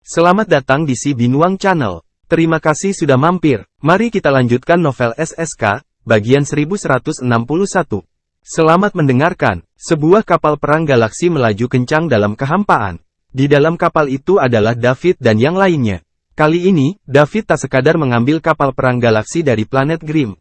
Selamat datang di Si Binuang Channel. Terima kasih sudah mampir. Mari kita lanjutkan novel SSK, bagian 1161. Selamat mendengarkan. Sebuah kapal perang galaksi melaju kencang dalam kehampaan. Di dalam kapal itu adalah David dan yang lainnya. Kali ini, David tak sekadar mengambil kapal perang galaksi dari planet Grimm.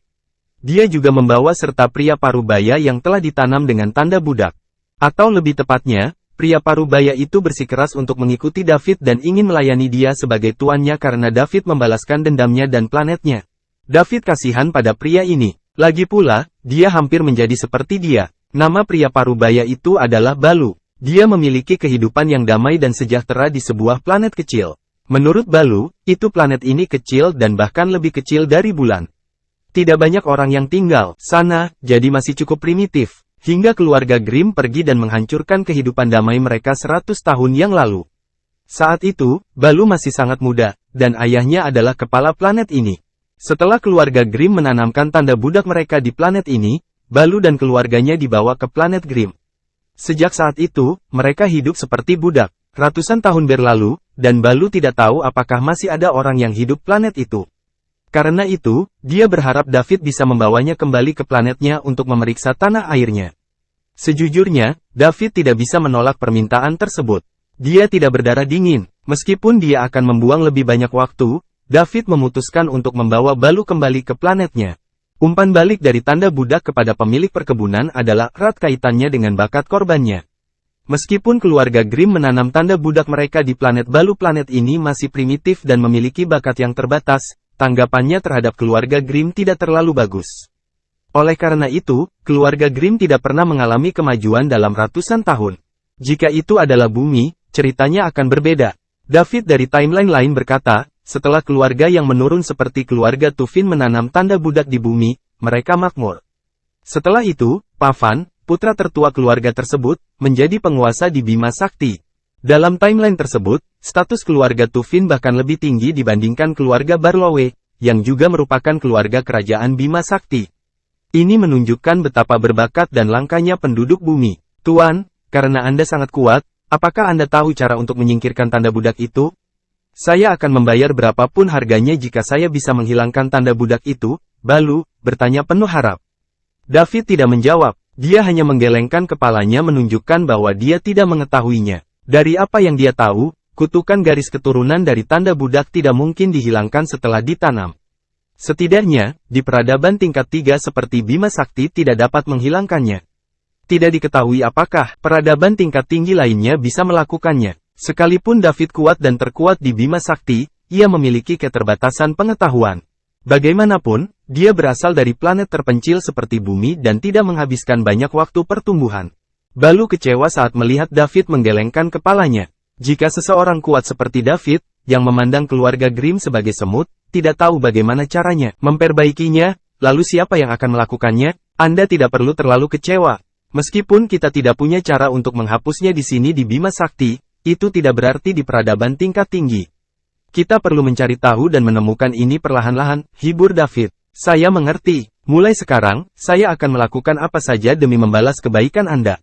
Dia juga membawa serta pria parubaya yang telah ditanam dengan tanda budak. Atau lebih tepatnya, pria parubaya itu bersikeras untuk mengikuti David dan ingin melayani dia sebagai tuannya karena David membalaskan dendamnya dan planetnya. David kasihan pada pria ini. Lagi pula, dia hampir menjadi seperti dia. Nama pria parubaya itu adalah Balu. Dia memiliki kehidupan yang damai dan sejahtera di sebuah planet kecil. Menurut Balu, itu planet ini kecil dan bahkan lebih kecil dari bulan. Tidak banyak orang yang tinggal sana, jadi masih cukup primitif. Hingga keluarga Grimm pergi dan menghancurkan kehidupan damai mereka 100 tahun yang lalu. Saat itu, Balu masih sangat muda, dan ayahnya adalah kepala planet ini. Setelah keluarga Grimm menanamkan tanda budak mereka di planet ini, Balu dan keluarganya dibawa ke planet Grimm. Sejak saat itu, mereka hidup seperti budak. Ratusan tahun berlalu, dan Balu tidak tahu apakah masih ada orang yang hidup planet itu. Karena itu, dia berharap David bisa membawanya kembali ke planetnya untuk memeriksa tanah airnya. Sejujurnya, David tidak bisa menolak permintaan tersebut. Dia tidak berdarah dingin. Meskipun dia akan membuang lebih banyak waktu, David memutuskan untuk membawa Balu kembali ke planetnya. Umpan balik dari tanda budak kepada pemilik perkebunan adalah erat kaitannya dengan bakat korbannya. Meskipun keluarga Grimm menanam tanda budak mereka di planet Balu, planet ini masih primitif dan memiliki bakat yang terbatas. Tanggapannya terhadap keluarga Grimm tidak terlalu bagus. Oleh karena itu, keluarga Grimm tidak pernah mengalami kemajuan dalam ratusan tahun. Jika itu adalah bumi, ceritanya akan berbeda. David dari timeline lain berkata, setelah keluarga yang menurun seperti keluarga Tufin menanam tanda budak di bumi, mereka makmur. Setelah itu, Pavan, putra tertua keluarga tersebut, menjadi penguasa di Bima Sakti. Dalam timeline tersebut, status keluarga Tufin bahkan lebih tinggi dibandingkan keluarga Barlowe, yang juga merupakan keluarga kerajaan Bima Sakti. Ini menunjukkan betapa berbakat dan langkanya penduduk bumi. Tuan, karena Anda sangat kuat, apakah Anda tahu cara untuk menyingkirkan tanda budak itu? Saya akan membayar berapapun harganya jika saya bisa menghilangkan tanda budak itu, Balu bertanya penuh harap. David tidak menjawab, dia hanya menggelengkan kepalanya menunjukkan bahwa dia tidak mengetahuinya. Dari apa yang dia tahu, kutukan garis keturunan dari tanda budak tidak mungkin dihilangkan setelah ditanam. Setidaknya, di peradaban tingkat 3 seperti Bima Sakti tidak dapat menghilangkannya. Tidak diketahui apakah peradaban tingkat tinggi lainnya bisa melakukannya. Sekalipun David kuat dan terkuat di Bima Sakti, ia memiliki keterbatasan pengetahuan. Bagaimanapun, dia berasal dari planet terpencil seperti bumi dan tidak menghabiskan banyak waktu pertumbuhan. Balu kecewa saat melihat David menggelengkan kepalanya. Jika seseorang kuat seperti David, yang memandang keluarga Grimm sebagai semut, tidak tahu bagaimana caranya memperbaikinya, lalu siapa yang akan melakukannya? Anda tidak perlu terlalu kecewa. Meskipun kita tidak punya cara untuk menghapusnya di sini di Bima Sakti, itu tidak berarti di peradaban tingkat tinggi. Kita perlu mencari tahu dan menemukan ini perlahan-lahan, hibur David. Saya mengerti. Mulai sekarang, saya akan melakukan apa saja demi membalas kebaikan Anda.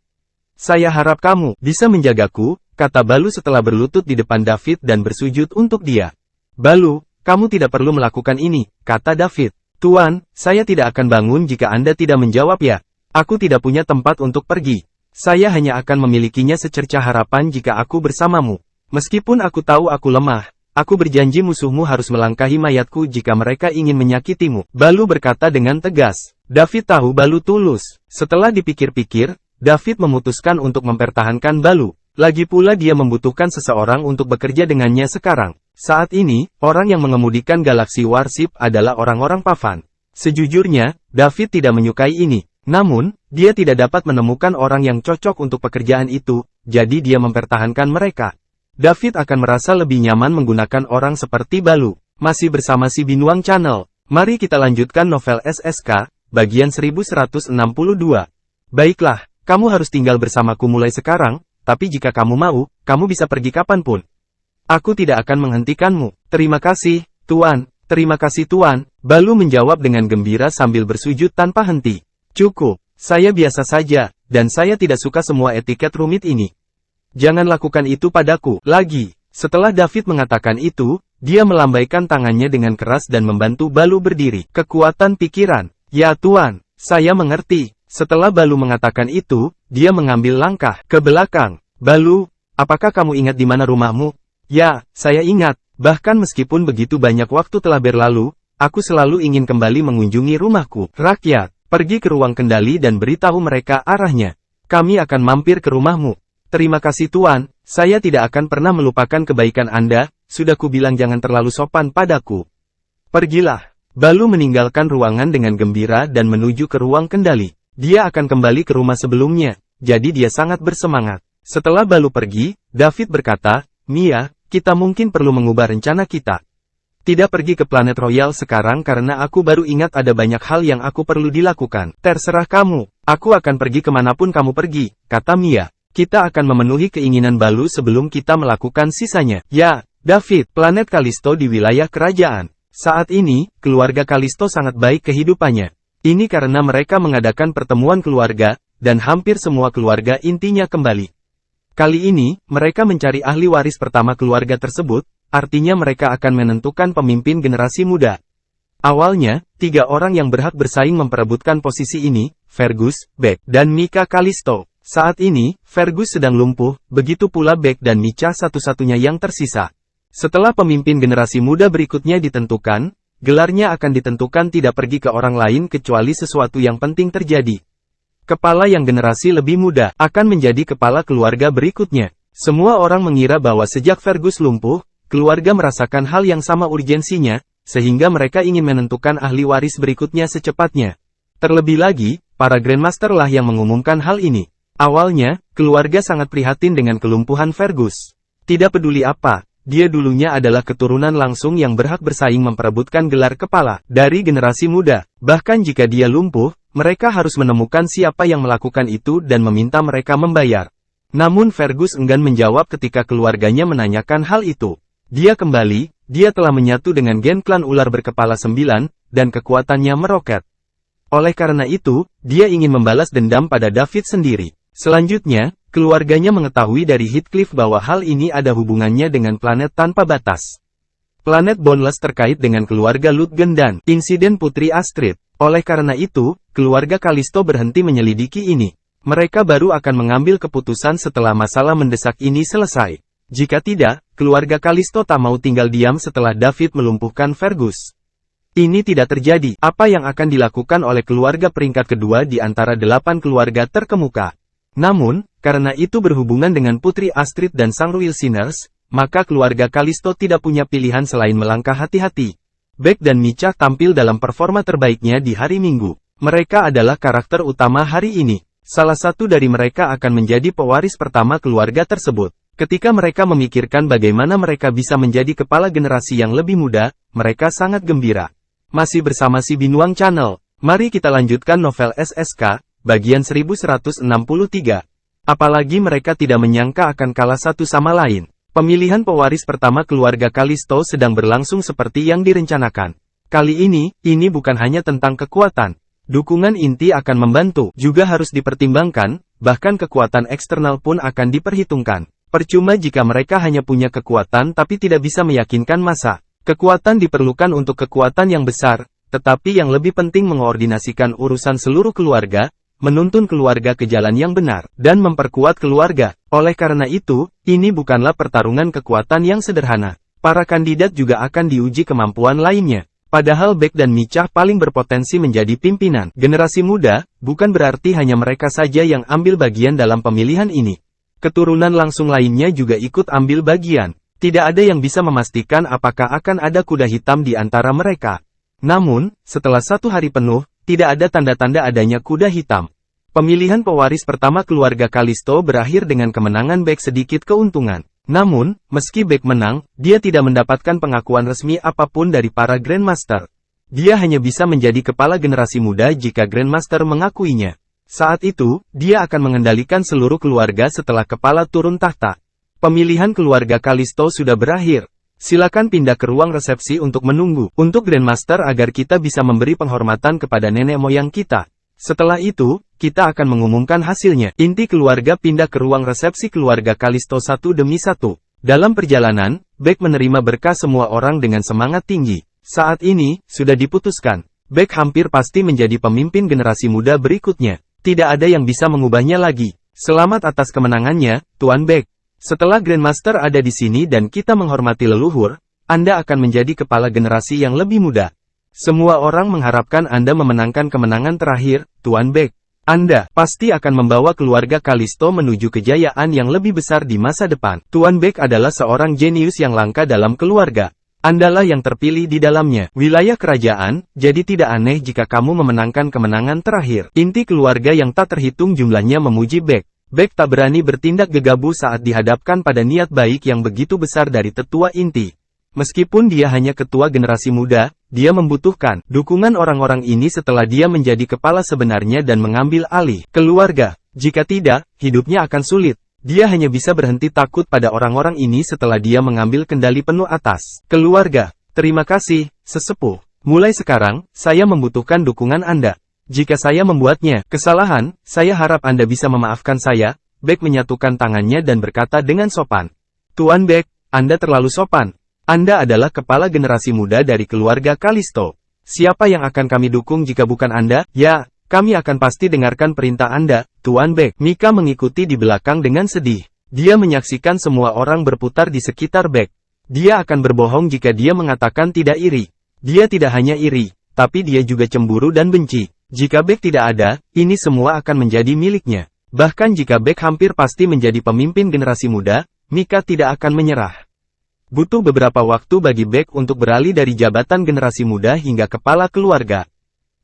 Saya harap kamu bisa menjagaku, kata Balu setelah berlutut di depan David dan bersujud untuk dia. Balu, kamu tidak perlu melakukan ini, kata David. Tuan, saya tidak akan bangun jika Anda tidak menjawab ya. Aku tidak punya tempat untuk pergi. Saya hanya akan memilikinya secerca harapan jika aku bersamamu. Meskipun aku tahu aku lemah, aku berjanji musuhmu harus melangkahi mayatku jika mereka ingin menyakitimu. Balu berkata dengan tegas. David tahu Balu tulus. Setelah dipikir-pikir, David memutuskan untuk mempertahankan Balu. Lagi pula dia membutuhkan seseorang untuk bekerja dengannya sekarang. Saat ini, orang yang mengemudikan Galaxy Warship adalah orang-orang Pavan. Sejujurnya, David tidak menyukai ini. Namun, dia tidak dapat menemukan orang yang cocok untuk pekerjaan itu, jadi dia mempertahankan mereka. David akan merasa lebih nyaman menggunakan orang seperti Balu. Masih bersama Si Binuang Channel. Mari kita lanjutkan novel SSK, bagian 1162. Baiklah. Kamu harus tinggal bersamaku mulai sekarang, tapi jika kamu mau, kamu bisa pergi kapanpun. Aku tidak akan menghentikanmu. Terima kasih, Tuan. Terima kasih Tuan. Balu menjawab dengan gembira sambil bersujud tanpa henti. Cukup, saya biasa saja, dan saya tidak suka semua etiket rumit ini. Jangan lakukan itu padaku lagi. Setelah David mengatakan itu, dia melambaikan tangannya dengan keras dan membantu Balu berdiri. Kekuatan pikiran. Ya Tuan, saya mengerti. Setelah Balu mengatakan itu, dia mengambil langkah ke belakang. Balu, apakah kamu ingat di mana rumahmu? Ya, saya ingat. Bahkan meskipun begitu banyak waktu telah berlalu, aku selalu ingin kembali mengunjungi rumahku. Rakyat, pergi ke ruang kendali dan beritahu mereka arahnya. Kami akan mampir ke rumahmu. Terima kasih Tuan, saya tidak akan pernah melupakan kebaikan Anda, sudah kubilang jangan terlalu sopan padaku. Pergilah. Balu meninggalkan ruangan dengan gembira dan menuju ke ruang kendali. Dia akan kembali ke rumah sebelumnya, jadi dia sangat bersemangat. Setelah Balu pergi, David berkata, Mia, kita mungkin perlu mengubah rencana kita. Tidak pergi ke planet Royal sekarang karena aku baru ingat ada banyak hal yang aku perlu dilakukan. Terserah kamu, aku akan pergi kemanapun kamu pergi, kata Mia. Kita akan memenuhi keinginan Balu sebelum kita melakukan sisanya. Ya, David, planet Kalisto di wilayah kerajaan. Saat ini, keluarga Kalisto sangat baik kehidupannya. Ini karena mereka mengadakan pertemuan keluarga, dan hampir semua keluarga intinya kembali. Kali ini, mereka mencari ahli waris pertama keluarga tersebut, artinya mereka akan menentukan pemimpin generasi muda. Awalnya, 3 orang yang berhak bersaing memperebutkan posisi ini, Fergus, Beck, dan Mika Kalisto. Saat ini, Fergus sedang lumpuh, begitu pula Beck dan Mika satu-satunya yang tersisa. Setelah pemimpin generasi muda berikutnya ditentukan, gelarnya akan ditentukan tidak pergi ke orang lain kecuali sesuatu yang penting terjadi. Kepala yang generasi lebih muda akan menjadi kepala keluarga berikutnya. Semua orang mengira bahwa sejak Fergus lumpuh, keluarga merasakan hal yang sama urgensinya, sehingga mereka ingin menentukan ahli waris berikutnya secepatnya. Terlebih lagi, para Grandmaster lah yang mengumumkan hal ini. Awalnya, keluarga sangat prihatin dengan kelumpuhan Fergus. Tidak peduli apa, dia dulunya adalah keturunan langsung yang berhak bersaing memperebutkan gelar kepala dari generasi muda. Bahkan jika dia lumpuh, mereka harus menemukan siapa yang melakukan itu dan meminta mereka membayar. Namun Fergus enggan menjawab ketika keluarganya menanyakan hal itu. Dia kembali, dia telah menyatu dengan gen klan ular berkepala 9, dan kekuatannya meroket. Oleh karena itu, dia ingin membalas dendam pada David sendiri. Selanjutnya, keluarganya mengetahui dari Heathcliff bahwa hal ini ada hubungannya dengan planet tanpa batas. Planet Boundless terkait dengan keluarga Lutgen dan insiden Putri Astrid. Oleh karena itu, keluarga Kalisto berhenti menyelidiki ini. Mereka baru akan mengambil keputusan setelah masalah mendesak ini selesai. Jika tidak, keluarga Kalisto tak mau tinggal diam setelah David melumpuhkan Fergus. Ini tidak terjadi. Apa yang akan dilakukan oleh keluarga peringkat kedua di antara 8 keluarga terkemuka? Namun, karena itu berhubungan dengan Putri Astrid dan Sang Royal Sinners, maka keluarga Kalisto tidak punya pilihan selain melangkah hati-hati. Beck dan Mika tampil dalam performa terbaiknya di hari Minggu. Mereka adalah karakter utama hari ini. Salah satu dari mereka akan menjadi pewaris pertama keluarga tersebut. Ketika mereka memikirkan bagaimana mereka bisa menjadi kepala generasi yang lebih muda, mereka sangat gembira. Masih bersama si Binuang Channel, mari kita lanjutkan novel SSK, bagian 1163. Apalagi mereka tidak menyangka akan kalah satu sama lain. Pemilihan pewaris pertama keluarga Kalisto sedang berlangsung seperti yang direncanakan. Kali ini bukan hanya tentang kekuatan. Dukungan inti akan membantu, juga harus dipertimbangkan, bahkan kekuatan eksternal pun akan diperhitungkan. Percuma jika mereka hanya punya kekuatan tapi tidak bisa meyakinkan massa. Kekuatan diperlukan untuk kekuatan yang besar, tetapi yang lebih penting mengoordinasikan urusan seluruh keluarga, menuntun keluarga ke jalan yang benar, dan memperkuat keluarga. Oleh karena itu, ini bukanlah pertarungan kekuatan yang sederhana. Para kandidat juga akan diuji kemampuan lainnya. Padahal Beck dan Mika paling berpotensi menjadi pimpinan generasi muda, bukan berarti hanya mereka saja yang ambil bagian dalam pemilihan ini. Keturunan langsung lainnya juga ikut ambil bagian. Tidak ada yang bisa memastikan apakah akan ada kuda hitam di antara mereka. Namun, setelah 1 hari penuh, tidak ada tanda-tanda adanya kuda hitam. Pemilihan pewaris pertama keluarga Kalisto berakhir dengan kemenangan Beck sedikit keuntungan. Namun, meski Beck menang, dia tidak mendapatkan pengakuan resmi apapun dari para Grandmaster. Dia hanya bisa menjadi kepala generasi muda jika Grandmaster mengakuinya. Saat itu, dia akan mengendalikan seluruh keluarga setelah kepala turun tahta. Pemilihan keluarga Kalisto sudah berakhir. Silakan pindah ke ruang resepsi untuk menunggu. Untuk Grandmaster agar kita bisa memberi penghormatan kepada nenek moyang kita. Setelah itu, kita akan mengumumkan hasilnya. Inti keluarga pindah ke ruang resepsi keluarga Kalisto satu demi satu. Dalam perjalanan, Beck menerima berkah semua orang dengan semangat tinggi. Saat ini, sudah diputuskan. Beck hampir pasti menjadi pemimpin generasi muda berikutnya. Tidak ada yang bisa mengubahnya lagi. Selamat atas kemenangannya, Tuan Beck. Setelah Grandmaster ada di sini dan kita menghormati leluhur, Anda akan menjadi kepala generasi yang lebih muda. Semua orang mengharapkan Anda memenangkan kemenangan terakhir, Tuan Beck. Anda pasti akan membawa keluarga Kalisto menuju kejayaan yang lebih besar di masa depan. Tuan Beck adalah seorang jenius yang langka dalam keluarga. Andalah yang terpilih di dalamnya. Wilayah kerajaan, jadi tidak aneh jika kamu memenangkan kemenangan terakhir. Inti keluarga yang tak terhitung jumlahnya memuji Beck. Beck tak berani bertindak gegabah saat dihadapkan pada niat baik yang begitu besar dari tetua inti. Meskipun dia hanya ketua generasi muda, dia membutuhkan dukungan orang-orang ini setelah dia menjadi kepala sebenarnya dan mengambil alih keluarga. Jika tidak, hidupnya akan sulit. Dia hanya bisa berhenti takut pada orang-orang ini setelah dia mengambil kendali penuh atas keluarga. Terima kasih, sesepuh. Mulai sekarang, saya membutuhkan dukungan Anda. Jika saya membuatnya kesalahan, saya harap Anda bisa memaafkan saya. Beck menyatukan tangannya dan berkata dengan sopan. Tuan Beck, Anda terlalu sopan. Anda adalah kepala generasi muda dari keluarga Kalisto. Siapa yang akan kami dukung jika bukan Anda? Ya, kami akan pasti dengarkan perintah Anda, Tuan Beck. Mika mengikuti di belakang dengan sedih. Dia menyaksikan semua orang berputar di sekitar Beck. Dia akan berbohong jika dia mengatakan tidak iri. Dia tidak hanya iri, tapi dia juga cemburu dan benci. Jika Beck tidak ada, ini semua akan menjadi miliknya. Bahkan jika Beck hampir pasti menjadi pemimpin generasi muda, Mika tidak akan menyerah. Butuh beberapa waktu bagi Beck untuk beralih dari jabatan generasi muda hingga kepala keluarga.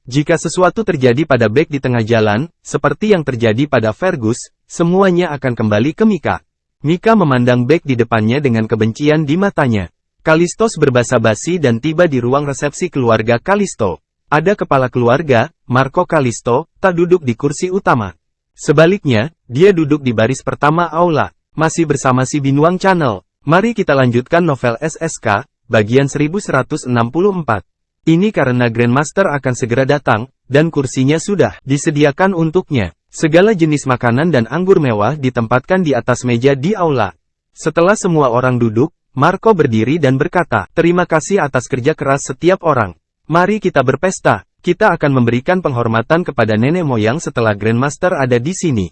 Jika sesuatu terjadi pada Beck di tengah jalan, seperti yang terjadi pada Fergus, semuanya akan kembali ke Mika. Mika memandang Beck di depannya dengan kebencian di matanya. Kalistos berbasa-basi dan tiba di ruang resepsi keluarga Kalisto. Ada kepala keluarga, Marco Kalisto, tak duduk di kursi utama. Sebaliknya, dia duduk di baris pertama aula, masih bersama si Binuang Channel. Mari kita lanjutkan novel SSK, bagian 1164. Ini karena Grandmaster akan segera datang, dan kursinya sudah disediakan untuknya. Segala jenis makanan dan anggur mewah ditempatkan di atas meja di aula. Setelah semua orang duduk, Marco berdiri dan berkata, terima kasih atas kerja keras setiap orang. Mari kita berpesta, kita akan memberikan penghormatan kepada nenek moyang setelah Grandmaster ada di sini.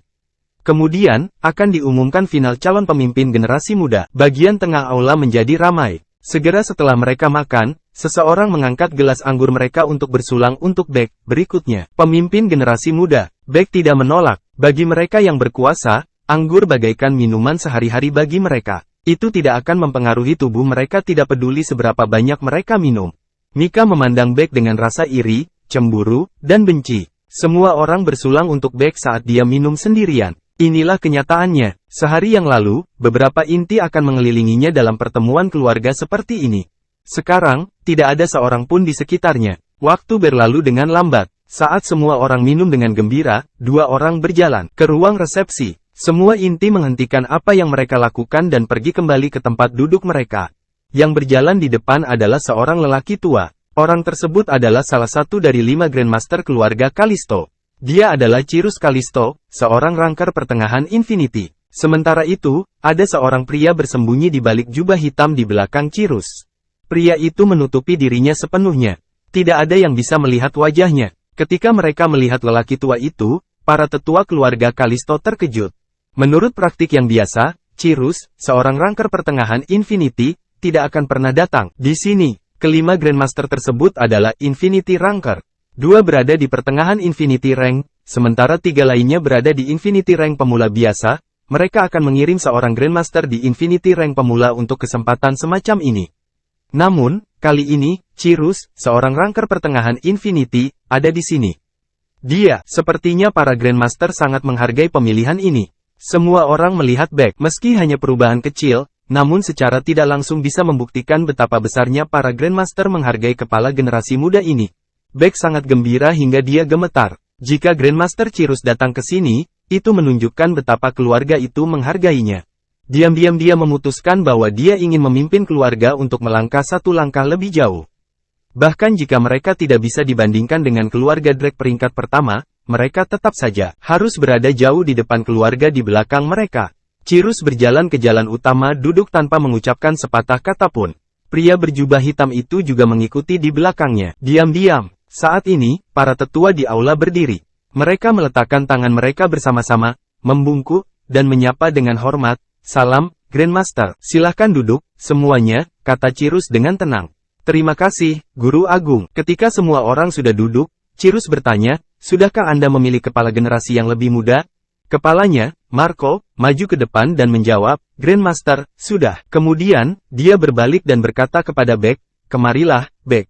Kemudian, akan diumumkan final calon pemimpin generasi muda. Bagian tengah aula menjadi ramai. Segera setelah mereka makan, seseorang mengangkat gelas anggur mereka untuk bersulang untuk Beck. Berikutnya, pemimpin generasi muda. Beck tidak menolak. Bagi mereka yang berkuasa, anggur bagaikan minuman sehari-hari bagi mereka. Itu tidak akan mempengaruhi tubuh mereka tidak peduli seberapa banyak mereka minum. Mika memandang Beck dengan rasa iri, cemburu, dan benci. Semua orang bersulang untuk Beck saat dia minum sendirian. Inilah kenyataannya. Sehari yang lalu, beberapa inti akan mengelilinginya dalam pertemuan keluarga seperti ini. Sekarang, tidak ada seorang pun di sekitarnya. Waktu berlalu dengan lambat. Saat semua orang minum dengan gembira, dua orang berjalan ke ruang resepsi. Semua inti menghentikan apa yang mereka lakukan dan pergi kembali ke tempat duduk mereka. Yang berjalan di depan adalah seorang lelaki tua. Orang tersebut adalah salah satu dari 5 Grandmaster keluarga Kalisto. Dia adalah Cirrus Kalisto, seorang rangker pertengahan Infinity. Sementara itu, ada seorang pria bersembunyi di balik jubah hitam di belakang Cirrus. Pria itu menutupi dirinya sepenuhnya. Tidak ada yang bisa melihat wajahnya. Ketika mereka melihat lelaki tua itu, para tetua keluarga Kalisto terkejut. Menurut praktik yang biasa, Cirrus, seorang rangker pertengahan Infinity, tidak akan pernah datang. Di sini, kelima Grandmaster tersebut adalah Infinity Ranker. 2 berada di pertengahan Infinity Rank, sementara 3 lainnya berada di Infinity Rank pemula biasa. Mereka akan mengirim seorang Grandmaster di Infinity Rank pemula untuk kesempatan semacam ini. Namun, kali ini, Cirrus, seorang ranker pertengahan Infinity, ada di sini. Dia, sepertinya para Grandmaster sangat menghargai pemilihan ini. Semua orang melihat Beck, meski hanya perubahan kecil, namun secara tidak langsung bisa membuktikan betapa besarnya para Grandmaster menghargai kepala generasi muda ini. Beck sangat gembira hingga dia gemetar. Jika Grandmaster Cirrus datang ke sini, itu menunjukkan betapa keluarga itu menghargainya. Diam-diam dia memutuskan bahwa dia ingin memimpin keluarga untuk melangkah satu langkah lebih jauh. Bahkan jika mereka tidak bisa dibandingkan dengan keluarga Drake peringkat pertama, mereka tetap saja harus berada jauh di depan keluarga di belakang mereka. Cirrus berjalan ke jalan utama duduk tanpa mengucapkan sepatah kata pun. Pria berjubah hitam itu juga mengikuti di belakangnya. Diam-diam, saat ini, para tetua di aula berdiri. Mereka meletakkan tangan mereka bersama-sama, membungkuk, dan menyapa dengan hormat. Salam, Grandmaster. Silahkan duduk, semuanya, kata Cirrus dengan tenang. Terima kasih, Guru Agung. Ketika semua orang sudah duduk, Cirrus bertanya, sudahkah Anda memilih kepala generasi yang lebih muda? Kepalanya, Marco, maju ke depan dan menjawab, Grandmaster, sudah. Kemudian, dia berbalik dan berkata kepada Beck, kemarilah, Beck.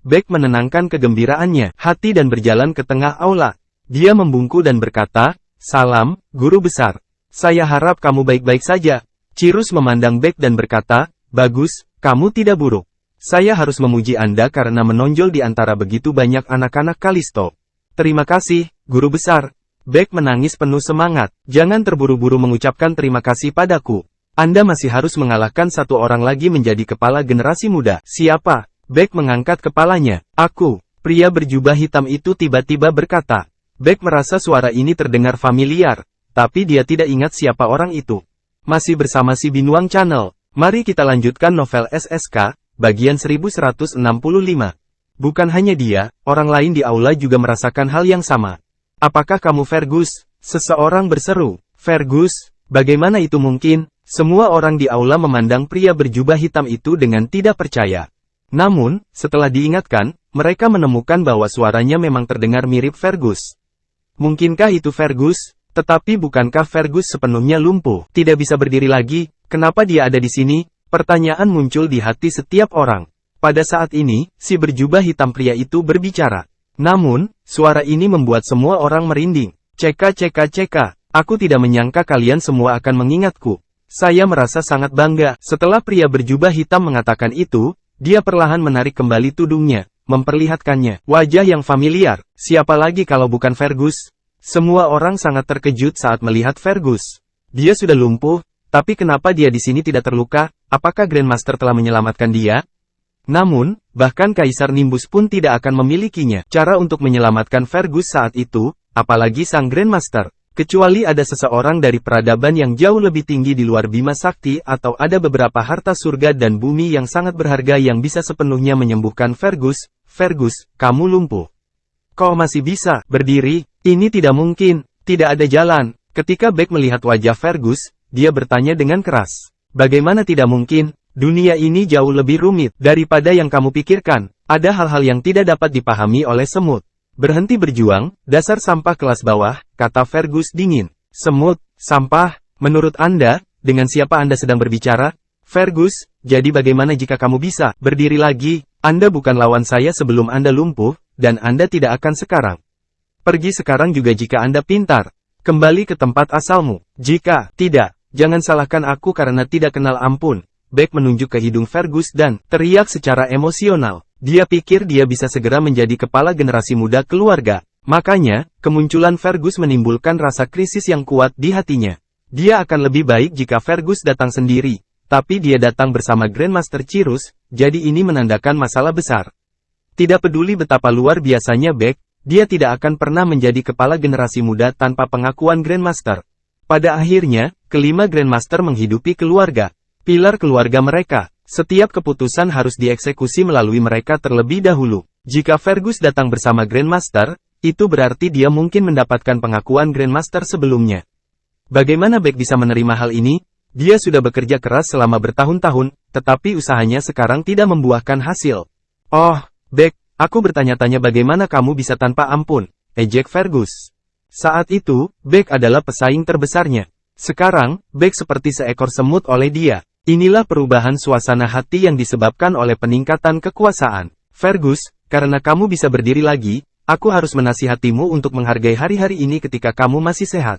Beck menenangkan kegembiraannya, hati dan berjalan ke tengah aula. Dia membungkuk dan berkata, salam, Guru Besar. Saya harap kamu baik-baik saja. Cirrus memandang Beck dan berkata, bagus, kamu tidak buruk. Saya harus memuji Anda karena menonjol di antara begitu banyak anak-anak Kalisto. Terima kasih, Guru Besar. Beck menangis penuh semangat. Jangan terburu-buru mengucapkan terima kasih padaku. Anda masih harus mengalahkan satu orang lagi menjadi kepala generasi muda. Siapa? Beck mengangkat kepalanya. Aku. Pria berjubah hitam itu tiba-tiba berkata. Beck merasa suara ini terdengar familiar, tapi dia tidak ingat siapa orang itu. Masih bersama si Binuang Channel. Mari kita lanjutkan novel SSK, bagian 1165. Bukan hanya dia, orang lain di aula juga merasakan hal yang sama. Apakah kamu Fergus? Seseorang berseru. Fergus? Bagaimana itu mungkin? Semua orang di aula memandang pria berjubah hitam itu dengan tidak percaya. Namun, setelah diingatkan, mereka menemukan bahwa suaranya memang terdengar mirip Fergus. Mungkinkah itu Fergus? Tetapi bukankah Fergus sepenuhnya lumpuh? Tidak bisa berdiri lagi, kenapa dia ada di sini? Pertanyaan muncul di hati setiap orang. Pada saat ini, si berjubah hitam pria itu berbicara. Namun, suara ini membuat semua orang merinding. Ceka, aku tidak menyangka kalian semua akan mengingatku. Saya merasa sangat bangga. Setelah pria berjubah hitam mengatakan itu, dia perlahan menarik kembali tudungnya, memperlihatkannya. Wajah yang familiar, siapa lagi kalau bukan Fergus? Semua orang sangat terkejut saat melihat Fergus. Dia sudah lumpuh, tapi kenapa dia di sini tidak terluka? Apakah Grandmaster telah menyelamatkan dia? Namun, bahkan Kaisar Nimbus pun tidak akan memilikinya cara untuk menyelamatkan Fergus saat itu, apalagi sang Grandmaster. Kecuali ada seseorang dari peradaban yang jauh lebih tinggi di luar Bima Sakti atau ada beberapa harta surga dan bumi yang sangat berharga yang bisa sepenuhnya menyembuhkan Fergus. Fergus, kamu lumpuh. Kau masih bisa berdiri? Ini tidak mungkin, tidak ada jalan. Ketika Beck melihat wajah Fergus, dia bertanya dengan keras. Bagaimana tidak mungkin? Dunia ini jauh lebih rumit daripada yang kamu pikirkan. Ada hal-hal yang tidak dapat dipahami oleh semut. Berhenti berjuang, dasar sampah kelas bawah, kata Fergus dingin. Semut, sampah, menurut Anda, dengan siapa Anda sedang berbicara? Fergus, jadi bagaimana jika kamu bisa berdiri lagi? Anda bukan lawan saya sebelum Anda lumpuh, dan Anda tidak akan sekarang. Pergi sekarang juga jika Anda pintar. Kembali ke tempat asalmu. Jika tidak, jangan salahkan aku karena tidak kenal ampun. Beck menunjuk ke hidung Fergus dan teriak secara emosional. Dia pikir dia bisa segera menjadi kepala generasi muda keluarga. Makanya, kemunculan Fergus menimbulkan rasa krisis yang kuat di hatinya. Dia akan lebih baik jika Fergus datang sendiri. Tapi dia datang bersama Grandmaster Cirrus, jadi ini menandakan masalah besar. Tidak peduli betapa luar biasanya Beck, dia tidak akan pernah menjadi kepala generasi muda tanpa pengakuan Grandmaster. Pada akhirnya, kelima Grandmaster menghidupi keluarga. Pilar keluarga mereka. Setiap keputusan harus dieksekusi melalui mereka terlebih dahulu. Jika Fergus datang bersama Grandmaster, itu berarti dia mungkin mendapatkan pengakuan Grandmaster sebelumnya. Bagaimana Beck bisa menerima hal ini? Dia sudah bekerja keras selama bertahun-tahun, tetapi usahanya sekarang tidak membuahkan hasil. Oh, Beck, aku bertanya-tanya bagaimana kamu bisa tanpa ampun, ejek Fergus. Saat itu, Beck adalah pesaing terbesarnya. Sekarang, Beck seperti seekor semut oleh dia. Inilah perubahan suasana hati yang disebabkan oleh peningkatan kekuasaan. Fergus, karena kamu bisa berdiri lagi, aku harus menasihatimu untuk menghargai hari-hari ini ketika kamu masih sehat.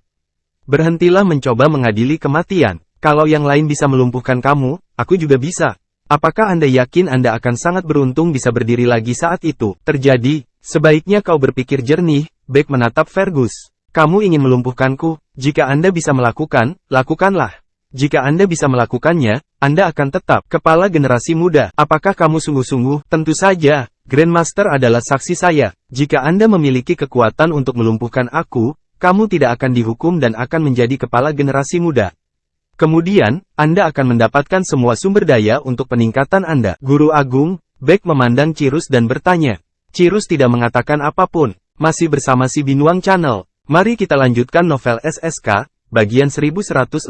Berhentilah mencoba mengadili kematian. Kalau yang lain bisa melumpuhkan kamu, aku juga bisa. Apakah Anda yakin Anda akan sangat beruntung bisa berdiri lagi saat itu terjadi? Sebaiknya kau berpikir jernih. Beck menatap Fergus. Kamu ingin melumpuhkanku? Jika Anda bisa melakukan, lakukanlah. Jika Anda bisa melakukannya, Anda akan tetap kepala generasi muda. Apakah kamu sungguh-sungguh? Tentu saja, Grandmaster adalah saksi saya. Jika Anda memiliki kekuatan untuk melumpuhkan aku, kamu tidak akan dihukum dan akan menjadi kepala generasi muda. Kemudian, Anda akan mendapatkan semua sumber daya untuk peningkatan Anda. Guru Agung, Beck memandang Cirrus dan bertanya. Cirrus tidak mengatakan apapun. Masih bersama si Binuang Channel. Mari kita lanjutkan novel SSK, bagian 1166.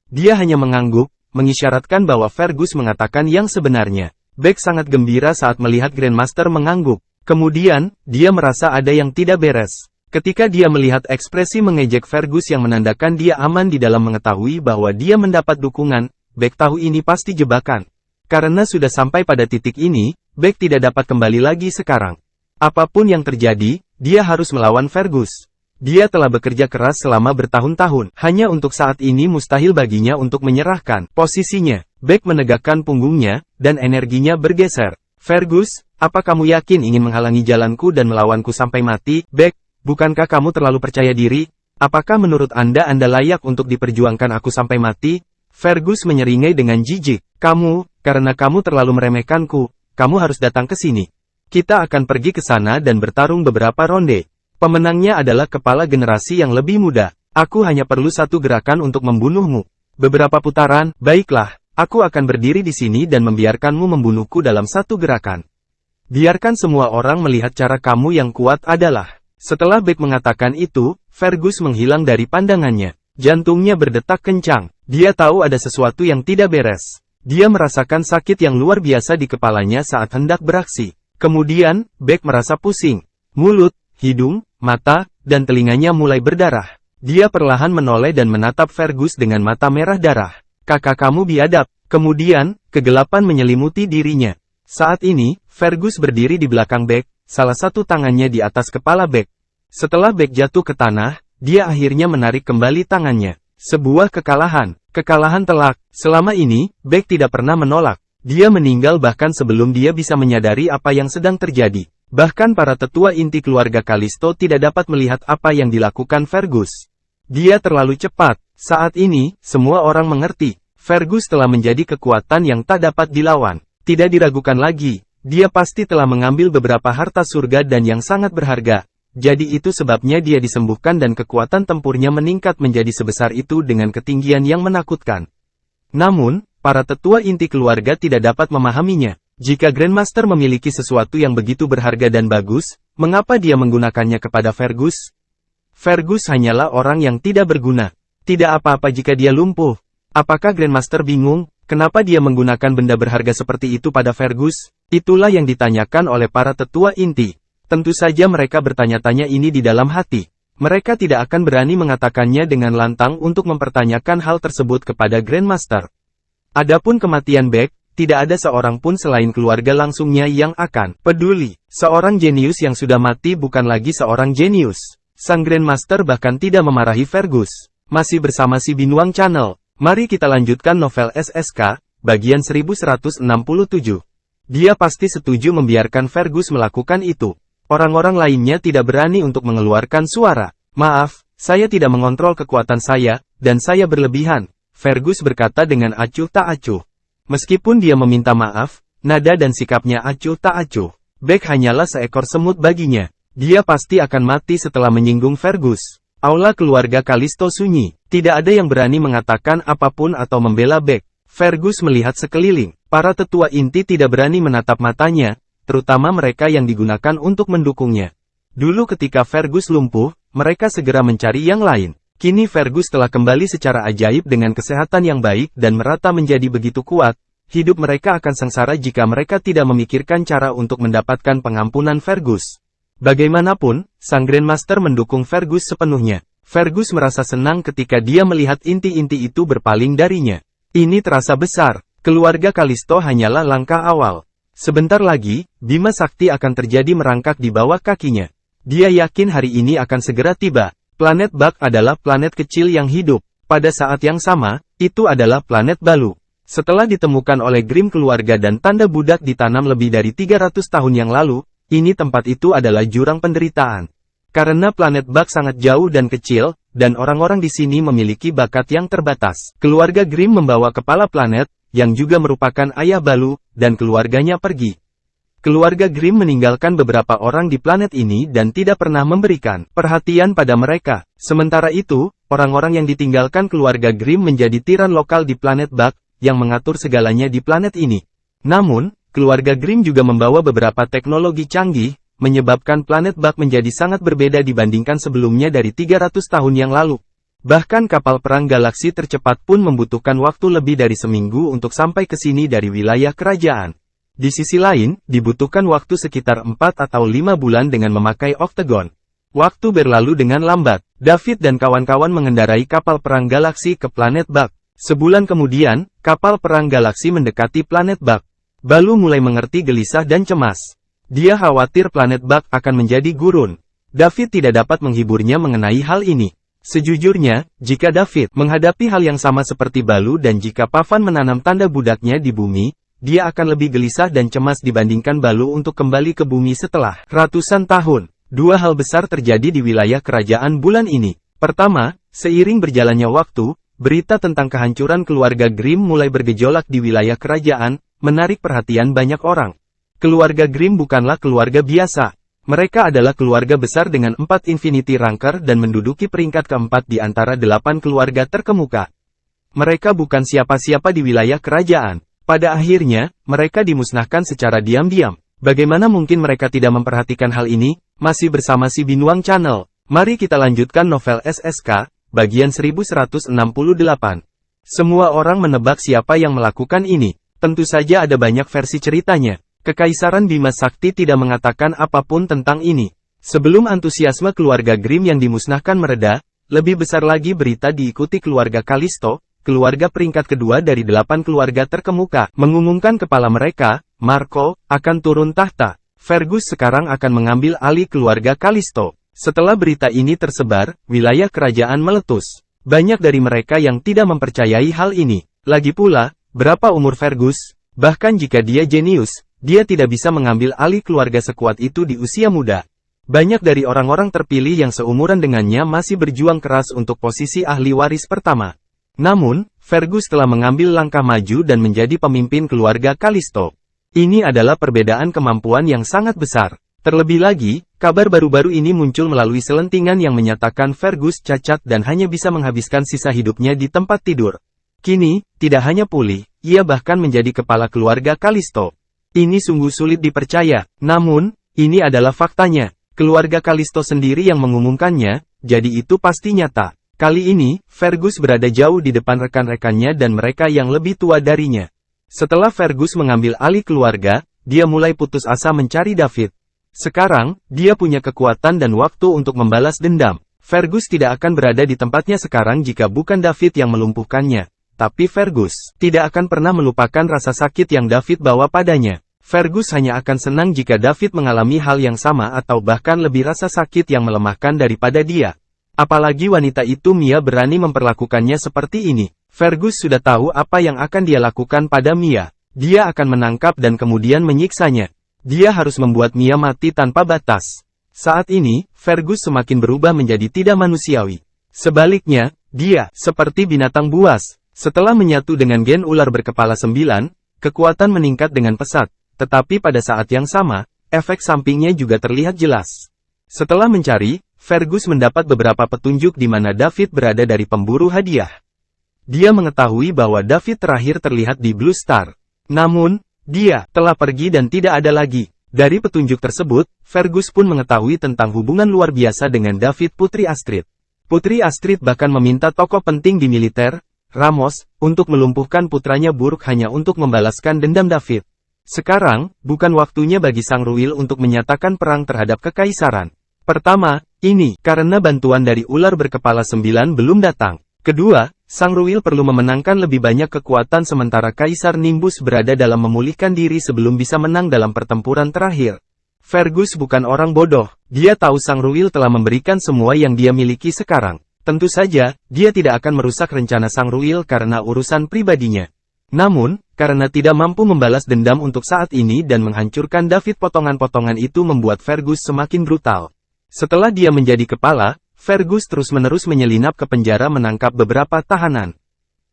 Dia hanya mengangguk, mengisyaratkan bahwa Fergus mengatakan yang sebenarnya. Beck sangat gembira saat melihat Grandmaster mengangguk. Kemudian, dia merasa ada yang tidak beres. Ketika dia melihat ekspresi mengejek Fergus yang menandakan dia aman di dalam mengetahui bahwa dia mendapat dukungan, Beck tahu ini pasti jebakan. Karena sudah sampai pada titik ini, Beck tidak dapat kembali lagi sekarang. Apapun yang terjadi, dia harus melawan Fergus. Dia telah bekerja keras selama bertahun-tahun, hanya untuk saat ini mustahil baginya untuk menyerahkan posisinya. Beck menegakkan punggungnya, dan energinya bergeser. Fergus, apa kamu yakin ingin menghalangi jalanku dan melawanku sampai mati? Beck, bukankah kamu terlalu percaya diri? Apakah menurut Anda layak untuk diperjuangkan aku sampai mati? Fergus menyeringai dengan jijik. Karena kamu terlalu meremehkanku, kamu harus datang ke sini. Kita akan pergi ke sana dan bertarung beberapa ronde. Pemenangnya adalah kepala generasi yang lebih muda. Aku hanya perlu satu gerakan untuk membunuhmu. Beberapa putaran, baiklah. Aku akan berdiri di sini dan membiarkanmu membunuhku dalam satu gerakan. Biarkan semua orang melihat cara kamu yang kuat adalah. Setelah Beck mengatakan itu, Fergus menghilang dari pandangannya. Jantungnya berdetak kencang. Dia tahu ada sesuatu yang tidak beres. Dia merasakan sakit yang luar biasa di kepalanya saat hendak beraksi. Kemudian, Beck merasa pusing. Mulut, hidung, mata, dan telinganya mulai berdarah. Dia perlahan menoleh dan menatap Fergus dengan mata merah darah. Kakak kamu biadab. Kemudian, kegelapan menyelimuti dirinya. Saat ini, Fergus berdiri di belakang Beck, salah satu tangannya di atas kepala Beck. Setelah Beck jatuh ke tanah, dia akhirnya menarik kembali tangannya. Sebuah kekalahan telak. Selama ini, Beck tidak pernah menolak. Dia meninggal bahkan sebelum dia bisa menyadari apa yang sedang terjadi. Bahkan para tetua inti keluarga Kalisto tidak dapat melihat apa yang dilakukan Fergus. Dia terlalu cepat. Saat ini, semua orang mengerti. Fergus telah menjadi kekuatan yang tak dapat dilawan. Tidak diragukan lagi, dia pasti telah mengambil beberapa harta surga dan yang sangat berharga. Jadi itu sebabnya dia disembuhkan dan kekuatan tempurnya meningkat menjadi sebesar itu dengan ketinggian yang menakutkan. Namun, para tetua inti keluarga tidak dapat memahaminya. Jika Grandmaster memiliki sesuatu yang begitu berharga dan bagus, mengapa dia menggunakannya kepada Fergus? Fergus hanyalah orang yang tidak berguna. Tidak apa-apa jika dia lumpuh. Apakah Grandmaster bingung, kenapa dia menggunakan benda berharga seperti itu pada Fergus? Itulah yang ditanyakan oleh para tetua inti. Tentu saja mereka bertanya-tanya ini di dalam hati. Mereka tidak akan berani mengatakannya dengan lantang untuk mempertanyakan hal tersebut kepada Grandmaster. Adapun kematian Beck, tidak ada seorang pun selain keluarga langsungnya yang akan peduli. Seorang jenius yang sudah mati bukan lagi seorang jenius. Sang Grandmaster bahkan tidak memarahi Fergus. Masih bersama si Binuang Channel. Mari kita lanjutkan novel SSK, bagian 1167. Dia pasti setuju membiarkan Fergus melakukan itu. Orang-orang lainnya tidak berani untuk mengeluarkan suara. Maaf, saya tidak mengontrol kekuatan saya, dan saya berlebihan. Fergus berkata dengan acuh tak acuh. Meskipun dia meminta maaf, nada dan sikapnya acuh tak acuh. Beck hanyalah seekor semut baginya. Dia pasti akan mati setelah menyinggung Fergus. Aula keluarga Kalisto sunyi. Tidak ada yang berani mengatakan apapun atau membela Beck. Fergus melihat sekeliling. Para tetua inti tidak berani menatap matanya, terutama mereka yang digunakan untuk mendukungnya. Dulu ketika Fergus lumpuh, mereka segera mencari yang lain. Kini Fergus telah kembali secara ajaib dengan kesehatan yang baik dan merata menjadi begitu kuat. Hidup mereka akan sengsara jika mereka tidak memikirkan cara untuk mendapatkan pengampunan Fergus. Bagaimanapun, sang Grandmaster mendukung Fergus sepenuhnya. Fergus merasa senang ketika dia melihat inti-inti itu berpaling darinya. Ini terasa besar. Keluarga Kalisto hanyalah langkah awal. Sebentar lagi, Bima Sakti akan terjadi merangkak di bawah kakinya. Dia yakin hari ini akan segera tiba. Planet Bak adalah planet kecil yang hidup. Pada saat yang sama, itu adalah planet Balu. Setelah ditemukan oleh Grimm keluarga dan tanda budak ditanam lebih dari 300 tahun yang lalu, ini tempat itu adalah jurang penderitaan. Karena planet Bak sangat jauh dan kecil, dan orang-orang di sini memiliki bakat yang terbatas. Keluarga Grimm membawa kepala planet, yang juga merupakan ayah Balu, dan keluarganya pergi Keluarga Grimm meninggalkan beberapa orang di planet ini dan tidak pernah memberikan perhatian pada mereka. Sementara itu, orang-orang yang ditinggalkan keluarga Grimm menjadi tiran lokal di planet Bug, yang mengatur segalanya di planet ini. Namun, keluarga Grimm juga membawa beberapa teknologi canggih, menyebabkan planet Bug menjadi sangat berbeda dibandingkan sebelumnya dari 300 tahun yang lalu. Bahkan kapal perang galaksi tercepat pun membutuhkan waktu lebih dari seminggu untuk sampai ke sini dari wilayah kerajaan. Di sisi lain, dibutuhkan waktu sekitar 4 atau 5 bulan dengan memakai Octagon. Waktu berlalu dengan lambat. David dan kawan-kawan mengendarai kapal perang galaksi ke planet Bug. Sebulan kemudian, kapal perang galaksi mendekati planet Bug. Balu mulai mengerti gelisah dan cemas. Dia khawatir planet Bug akan menjadi gurun. David tidak dapat menghiburnya mengenai hal ini. Sejujurnya, jika David menghadapi hal yang sama seperti Balu dan jika Pavan menanam tanda budaknya di bumi, dia akan lebih gelisah dan cemas dibandingkan Balu untuk kembali ke bumi setelah ratusan tahun. Dua hal besar terjadi di wilayah kerajaan bulan ini. Pertama, seiring berjalannya waktu, berita tentang kehancuran keluarga Grimm mulai bergejolak di wilayah kerajaan, menarik perhatian banyak orang. Keluarga Grimm bukanlah keluarga biasa. Mereka adalah keluarga besar dengan 4 Infinity Ranker dan menduduki peringkat keempat di antara 8 keluarga terkemuka. Mereka bukan siapa-siapa di wilayah kerajaan. Pada akhirnya, mereka dimusnahkan secara diam-diam. Bagaimana mungkin mereka tidak memperhatikan hal ini? Masih bersama si Binuang Channel. Mari kita lanjutkan novel SSK, bagian 1168. Semua orang menebak siapa yang melakukan ini. Tentu saja ada banyak versi ceritanya. Kekaisaran Bima Sakti tidak mengatakan apapun tentang ini. Sebelum antusiasme keluarga Grimm yang dimusnahkan mereda, lebih besar lagi berita diikuti keluarga Kalisto, keluarga peringkat kedua dari 8 keluarga terkemuka, mengumumkan kepala mereka, Marco, akan turun tahta. Fergus sekarang akan mengambil alih keluarga Kalisto. Setelah berita ini tersebar, wilayah kerajaan meletus. Banyak dari mereka yang tidak mempercayai hal ini. Lagi pula, berapa umur Fergus? Bahkan jika dia jenius, dia tidak bisa mengambil alih keluarga sekuat itu di usia muda. Banyak dari orang-orang terpilih yang seumuran dengannya masih berjuang keras untuk posisi ahli waris pertama. Namun, Fergus telah mengambil langkah maju dan menjadi pemimpin keluarga Kalisto. Ini adalah perbedaan kemampuan yang sangat besar. Terlebih lagi, kabar baru-baru ini muncul melalui selentingan yang menyatakan Fergus cacat dan hanya bisa menghabiskan sisa hidupnya di tempat tidur. Kini, tidak hanya pulih, ia bahkan menjadi kepala keluarga Kalisto. Ini sungguh sulit dipercaya, namun, ini adalah faktanya. Keluarga Kalisto sendiri yang mengumumkannya, jadi itu pasti nyata. Kali ini, Fergus berada jauh di depan rekan-rekannya dan mereka yang lebih tua darinya. Setelah Fergus mengambil alih keluarga, dia mulai putus asa mencari David. Sekarang, dia punya kekuatan dan waktu untuk membalas dendam. Fergus tidak akan berada di tempatnya sekarang jika bukan David yang melumpuhkannya. Tapi Fergus tidak akan pernah melupakan rasa sakit yang David bawa padanya. Fergus hanya akan senang jika David mengalami hal yang sama atau bahkan lebih rasa sakit yang melemahkan daripada dia. Apalagi wanita itu Mia berani memperlakukannya seperti ini. Fergus sudah tahu apa yang akan dia lakukan pada Mia. Dia akan menangkap dan kemudian menyiksanya. Dia harus membuat Mia mati tanpa batas. Saat ini, Fergus semakin berubah menjadi tidak manusiawi. Sebaliknya, dia seperti binatang buas. Setelah menyatu dengan gen ular berkepala 9, kekuatan meningkat dengan pesat. Tetapi pada saat yang sama, efek sampingnya juga terlihat jelas. Setelah mencari, Fergus mendapat beberapa petunjuk di mana David berada dari pemburu hadiah. Dia mengetahui bahwa David terakhir terlihat di Blue Star. Namun, dia telah pergi dan tidak ada lagi. Dari petunjuk tersebut, Fergus pun mengetahui tentang hubungan luar biasa dengan David Putri Astrid. Putri Astrid bahkan meminta tokoh penting di militer, Ramos, untuk melumpuhkan putranya Burke hanya untuk membalaskan dendam David. Sekarang, bukan waktunya bagi Sang Ruil untuk menyatakan perang terhadap kekaisaran. Pertama, ini karena bantuan dari ular berkepala 9 belum datang. Kedua, Sang Ruil perlu memenangkan lebih banyak kekuatan sementara Kaisar Nimbus berada dalam memulihkan diri sebelum bisa menang dalam pertempuran terakhir. Fergus bukan orang bodoh. Dia tahu Sang Ruil telah memberikan semua yang dia miliki sekarang. Tentu saja, dia tidak akan merusak rencana Sang Ruil karena urusan pribadinya. Namun, karena tidak mampu membalas dendam untuk saat ini dan menghancurkan David potongan-potongan itu membuat Fergus semakin brutal. Setelah dia menjadi kepala, Fergus terus-menerus menyelinap ke penjara menangkap beberapa tahanan.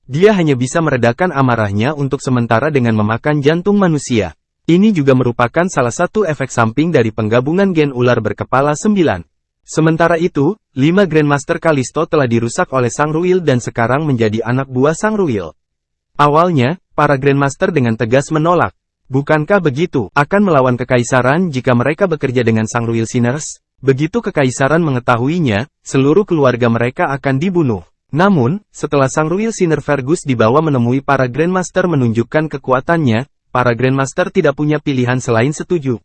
Dia hanya bisa meredakan amarahnya untuk sementara dengan memakan jantung manusia. Ini juga merupakan salah satu efek samping dari penggabungan gen ular berkepala 9. Sementara itu, 5 Grandmaster Kalisto telah dirusak oleh Sang Ruil dan sekarang menjadi anak buah Sang Ruil. Awalnya, para Grandmaster dengan tegas menolak. Bukankah begitu, akan melawan Kekaisaran jika mereka bekerja dengan Sang Ruil Sinners? Begitu Kekaisaran mengetahuinya, seluruh keluarga mereka akan dibunuh. Namun, setelah Sang Ruil Sinner Fergus dibawa menemui para Grandmaster menunjukkan kekuatannya, para Grandmaster tidak punya pilihan selain setuju.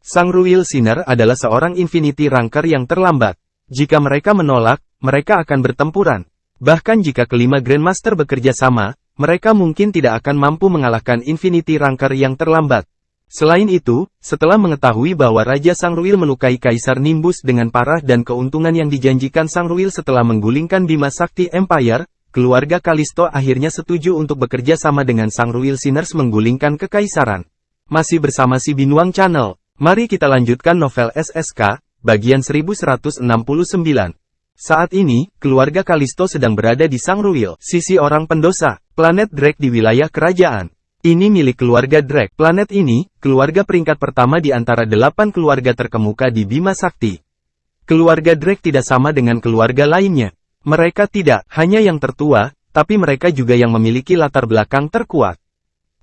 Sang Ruil Sinner adalah seorang Infinity Ranker yang terlambat. Jika mereka menolak, mereka akan bertempuran. Bahkan jika kelima Grandmaster bekerja sama, mereka mungkin tidak akan mampu mengalahkan Infinity Ranker yang terlambat. Selain itu, setelah mengetahui bahwa Raja Sang Ruil melukai Kaisar Nimbus dengan parah dan keuntungan yang dijanjikan Sang Ruil setelah menggulingkan Bima Sakti Empire, keluarga Kalisto akhirnya setuju untuk bekerja sama dengan Sang Ruil Sinners menggulingkan Kekaisaran. Masih bersama si Binuang Channel, mari kita lanjutkan novel SSK, bagian 1169. Saat ini, keluarga Kalisto sedang berada di Sang Ruil, sisi orang pendosa, planet Drake di wilayah kerajaan. Ini milik keluarga Drake. Planet ini, keluarga peringkat pertama di antara 8 keluarga terkemuka di Bima Sakti. Keluarga Drake tidak sama dengan keluarga lainnya. Mereka tidak hanya yang tertua, tapi mereka juga yang memiliki latar belakang terkuat.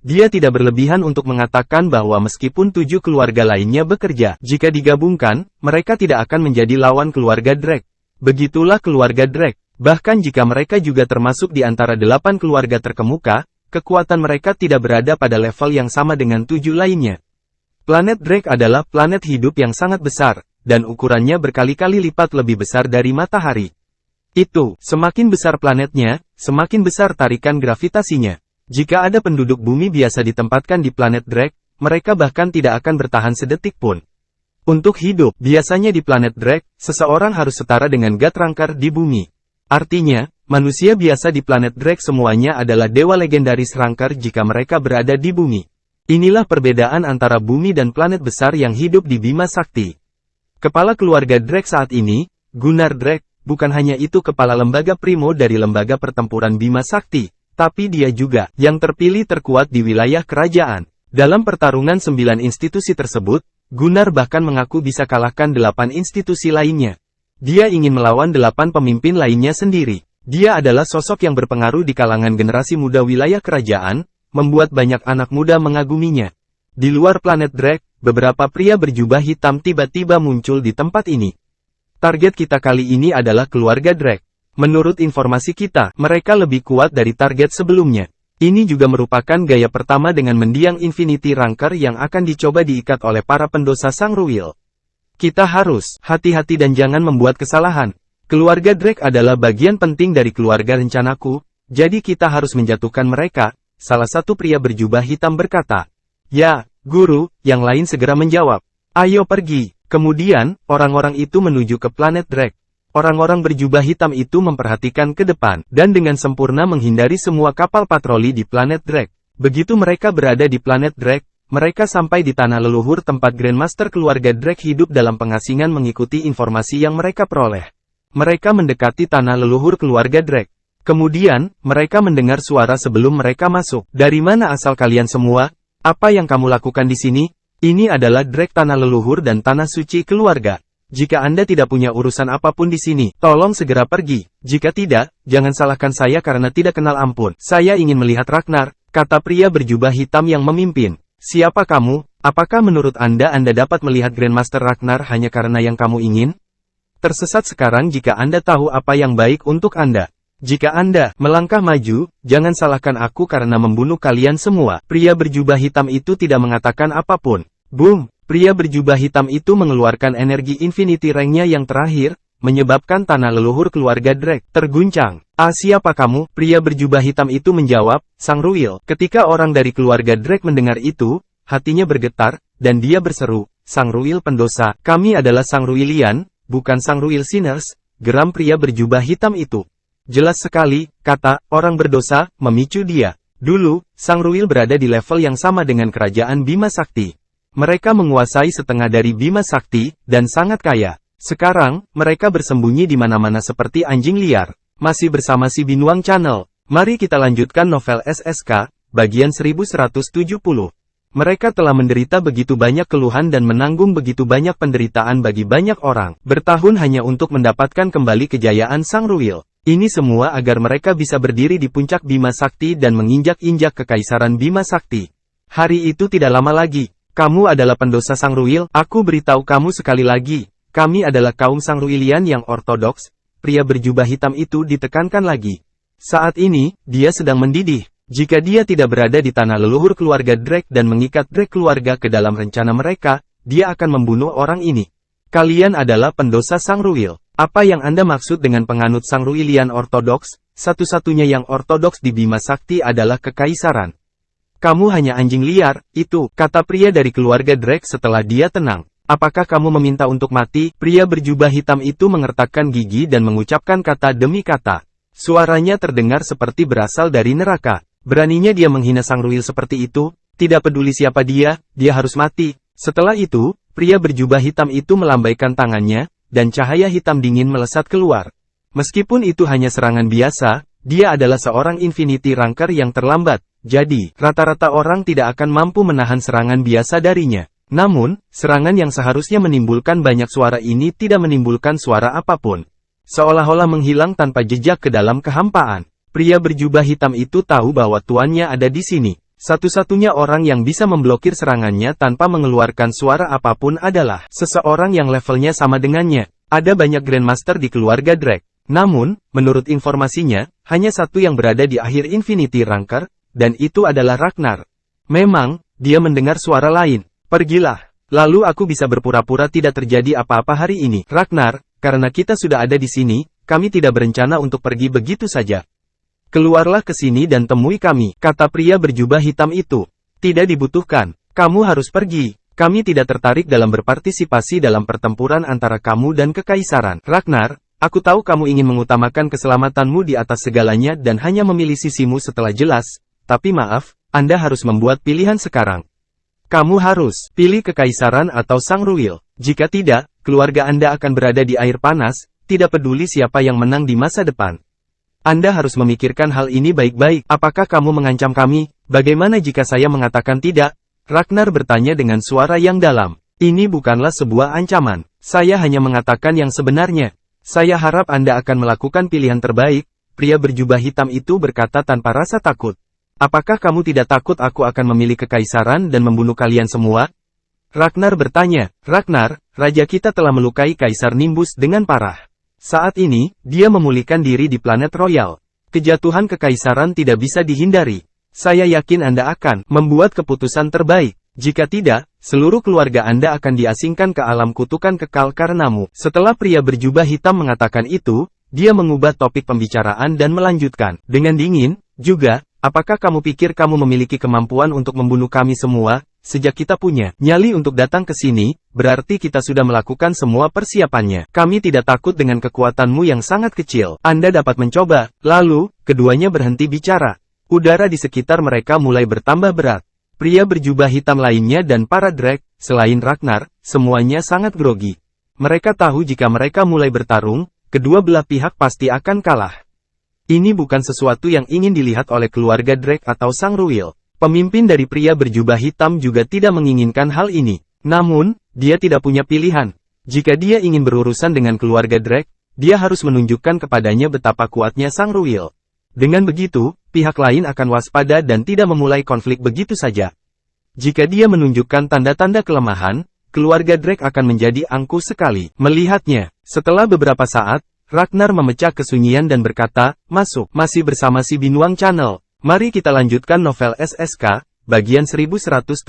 Dia tidak berlebihan untuk mengatakan bahwa meskipun 7 keluarga lainnya bekerja, jika digabungkan, mereka tidak akan menjadi lawan keluarga Drake. Begitulah keluarga Drake. Bahkan jika mereka juga termasuk di antara 8 keluarga terkemuka, kekuatan mereka tidak berada pada level yang sama dengan 7 lainnya. Planet Drake adalah planet hidup yang sangat besar, dan ukurannya berkali-kali lipat lebih besar dari matahari. Itu, semakin besar planetnya, semakin besar tarikan gravitasinya. Jika ada penduduk bumi biasa ditempatkan di planet Drake, mereka bahkan tidak akan bertahan sedetik pun. Untuk hidup, biasanya di planet Drake, seseorang harus setara dengan God Ranker di bumi. Artinya, manusia biasa di planet Drake semuanya adalah dewa legendaris Ranker jika mereka berada di bumi. Inilah perbedaan antara bumi dan planet besar yang hidup di Bima Sakti. Kepala keluarga Drake saat ini, Gunnar Drake, bukan hanya itu kepala lembaga primo dari lembaga pertempuran Bima Sakti, tapi dia juga yang terpilih terkuat di wilayah kerajaan. Dalam pertarungan 9 institusi tersebut, Gunnar bahkan mengaku bisa kalahkan 8 institusi lainnya. Dia ingin melawan 8 pemimpin lainnya sendiri. Dia adalah sosok yang berpengaruh di kalangan generasi muda wilayah kerajaan, membuat banyak anak muda mengaguminya. Di luar planet Drake, beberapa pria berjubah hitam tiba-tiba muncul di tempat ini. Target kita kali ini adalah keluarga Drake. Menurut informasi kita, mereka lebih kuat dari target sebelumnya. Ini juga merupakan gaya pertama dengan mendiang Infinity Ranker yang akan dicoba diikat oleh para pendosa Sang Ruil. Kita harus hati-hati dan jangan membuat kesalahan. Keluarga Drake adalah bagian penting dari keluarga rencanaku, jadi kita harus menjatuhkan mereka, salah satu pria berjubah hitam berkata. Ya, guru, yang lain segera menjawab. Ayo pergi. Kemudian, orang-orang itu menuju ke planet Drake. Orang-orang berjubah hitam itu memperhatikan ke depan, dan dengan sempurna menghindari semua kapal patroli di planet Drake. Begitu mereka berada di planet Drake, mereka sampai di tanah leluhur tempat Grandmaster keluarga Drake hidup dalam pengasingan mengikuti informasi yang mereka peroleh. Mereka mendekati tanah leluhur keluarga Drake. Kemudian, mereka mendengar suara sebelum mereka masuk. Dari mana asal kalian semua? Apa yang kamu lakukan di sini? Ini adalah Drake tanah leluhur dan tanah suci keluarga. Jika Anda tidak punya urusan apapun di sini, tolong segera pergi. Jika tidak, jangan salahkan saya karena tidak kenal ampun. Saya ingin melihat Ragnar, kata pria berjubah hitam yang memimpin. Siapa kamu? Apakah menurut Anda dapat melihat Grandmaster Ragnar hanya karena yang kamu ingin? Tersesat sekarang jika Anda tahu apa yang baik untuk Anda. Jika Anda melangkah maju, jangan salahkan aku karena membunuh kalian semua. Pria berjubah hitam itu tidak mengatakan apapun. Boom! Pria berjubah hitam itu mengeluarkan energi Infinity Ring-nya yang terakhir, menyebabkan tanah leluhur keluarga Drake terguncang. Siapa kamu? Pria berjubah hitam itu menjawab, Sang Ruil. Ketika orang dari keluarga Drake mendengar itu, hatinya bergetar, dan dia berseru, Sang Ruil pendosa, kami adalah Sang Ruilian, bukan Sang Ruil Sinners, geram pria berjubah hitam itu. Jelas sekali, kata orang berdosa, memicu dia. Dulu, Sang Ruil berada di level yang sama dengan kerajaan Bima Sakti. Mereka menguasai setengah dari Bima Sakti, dan sangat kaya. Sekarang, mereka bersembunyi di mana-mana seperti anjing liar. Masih bersama si Binuang Channel. Mari kita lanjutkan novel SSK, bagian 1170. Mereka telah menderita begitu banyak keluhan dan menanggung begitu banyak penderitaan bagi banyak orang, bertahun hanya untuk mendapatkan kembali kejayaan Sang Ruil. Ini semua agar mereka bisa berdiri di puncak Bima Sakti dan menginjak-injak kekaisaran Bima Sakti. Hari itu tidak lama lagi. Kamu adalah pendosa Sang Ruil, aku beritahu kamu sekali lagi. Kami adalah kaum Sang Ruilian yang ortodoks. Pria berjubah hitam itu ditekankan lagi. Saat ini, dia sedang mendidih. Jika dia tidak berada di tanah leluhur keluarga Drake dan mengikat Drake keluarga ke dalam rencana mereka, dia akan membunuh orang ini. Kalian adalah pendosa Sang Ruil. Apa yang Anda maksud dengan penganut Sang Ruilian ortodoks? Satu-satunya yang ortodoks di Bima Sakti adalah kekaisaran. Kamu hanya anjing liar, itu, kata pria dari keluarga Drake setelah dia tenang. Apakah kamu meminta untuk mati? Pria berjubah hitam itu mengertakkan gigi dan mengucapkan kata demi kata. Suaranya terdengar seperti berasal dari neraka. Beraninya dia menghina Sang Ruil seperti itu, tidak peduli siapa dia harus mati. Setelah itu, pria berjubah hitam itu melambaikan tangannya, dan cahaya hitam dingin melesat keluar. Meskipun itu hanya serangan biasa, dia adalah seorang Infinity Ranker yang terlambat, jadi, rata-rata orang tidak akan mampu menahan serangan biasa darinya. Namun, serangan yang seharusnya menimbulkan banyak suara ini tidak menimbulkan suara apapun. Seolah-olah menghilang tanpa jejak ke dalam kehampaan. Pria berjubah hitam itu tahu bahwa tuannya ada di sini. Satu-satunya orang yang bisa memblokir serangannya tanpa mengeluarkan suara apapun adalah seseorang yang levelnya sama dengannya. Ada banyak Grandmaster di keluarga Drake. Namun, menurut informasinya, hanya satu yang berada di akhir Infinity Ranker, dan itu adalah Ragnar. Memang, dia mendengar suara lain. Pergilah. Lalu aku bisa berpura-pura tidak terjadi apa-apa hari ini. Ragnar, karena kita sudah ada di sini, kami tidak berencana untuk pergi begitu saja. Keluarlah ke sini dan temui kami, kata pria berjubah hitam itu. Tidak dibutuhkan. Kamu harus pergi. Kami tidak tertarik dalam berpartisipasi dalam pertempuran antara kamu dan kekaisaran. Ragnar, aku tahu kamu ingin mengutamakan keselamatanmu di atas segalanya dan hanya memilih sisimu setelah jelas. Tapi maaf, Anda harus membuat pilihan sekarang. Kamu harus pilih kekaisaran atau Sang Ruil. Jika tidak, keluarga Anda akan berada di air panas, tidak peduli siapa yang menang di masa depan. Anda harus memikirkan hal ini baik-baik. Apakah kamu mengancam kami? Bagaimana jika saya mengatakan tidak? Ragnar bertanya dengan suara yang dalam. Ini bukanlah sebuah ancaman. Saya hanya mengatakan yang sebenarnya. Saya harap Anda akan melakukan pilihan terbaik. Pria berjubah hitam itu berkata tanpa rasa takut. Apakah kamu tidak takut aku akan memilih kekaisaran dan membunuh kalian semua? Ragnar bertanya. Ragnar, raja kita telah melukai Kaisar Nimbus dengan parah. Saat ini, dia memulihkan diri di planet Royal. Kejatuhan kekaisaran tidak bisa dihindari. Saya yakin Anda akan membuat keputusan terbaik. Jika tidak, seluruh keluarga Anda akan diasingkan ke alam kutukan kekal karenamu. Setelah pria berjubah hitam mengatakan itu, dia mengubah topik pembicaraan dan melanjutkan. Dengan dingin, juga, apakah kamu pikir kamu memiliki kemampuan untuk membunuh kami semua? Sejak kita punya nyali untuk datang ke sini, berarti kita sudah melakukan semua persiapannya. Kami tidak takut dengan kekuatanmu yang sangat kecil. Anda dapat mencoba. Lalu, keduanya berhenti bicara. Udara di sekitar mereka mulai bertambah berat. Pria berjubah hitam lainnya dan para Drake, selain Ragnar, semuanya sangat grogi. Mereka tahu jika mereka mulai bertarung, kedua belah pihak pasti akan kalah. Ini bukan sesuatu yang ingin dilihat oleh keluarga Drake atau Sang Ruil. Pemimpin dari pria berjubah hitam juga tidak menginginkan hal ini. Namun, dia tidak punya pilihan. Jika dia ingin berurusan dengan keluarga Drake, dia harus menunjukkan kepadanya betapa kuatnya Sang Ruil. Dengan begitu, pihak lain akan waspada dan tidak memulai konflik begitu saja. Jika dia menunjukkan tanda-tanda kelemahan, keluarga Drake akan menjadi angkuh sekali. Melihatnya, setelah beberapa saat, Ragnar memecah kesunyian dan berkata, masuk, masih bersama si Binuang Channel. Mari kita lanjutkan novel SSK, bagian 1171.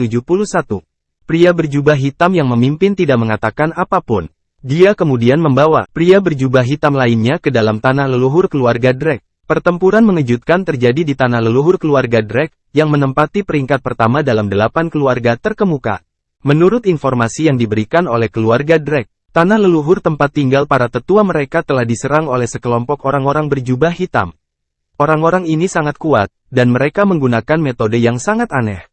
Pria berjubah hitam yang memimpin tidak mengatakan apapun. Dia kemudian membawa pria berjubah hitam lainnya ke dalam tanah leluhur keluarga Drake. Pertempuran mengejutkan terjadi di tanah leluhur keluarga Drake, yang menempati peringkat pertama dalam 8 keluarga terkemuka. Menurut informasi yang diberikan oleh keluarga Drake, tanah leluhur tempat tinggal para tetua mereka telah diserang oleh sekelompok orang-orang berjubah hitam. Orang-orang ini sangat kuat, dan mereka menggunakan metode yang sangat aneh.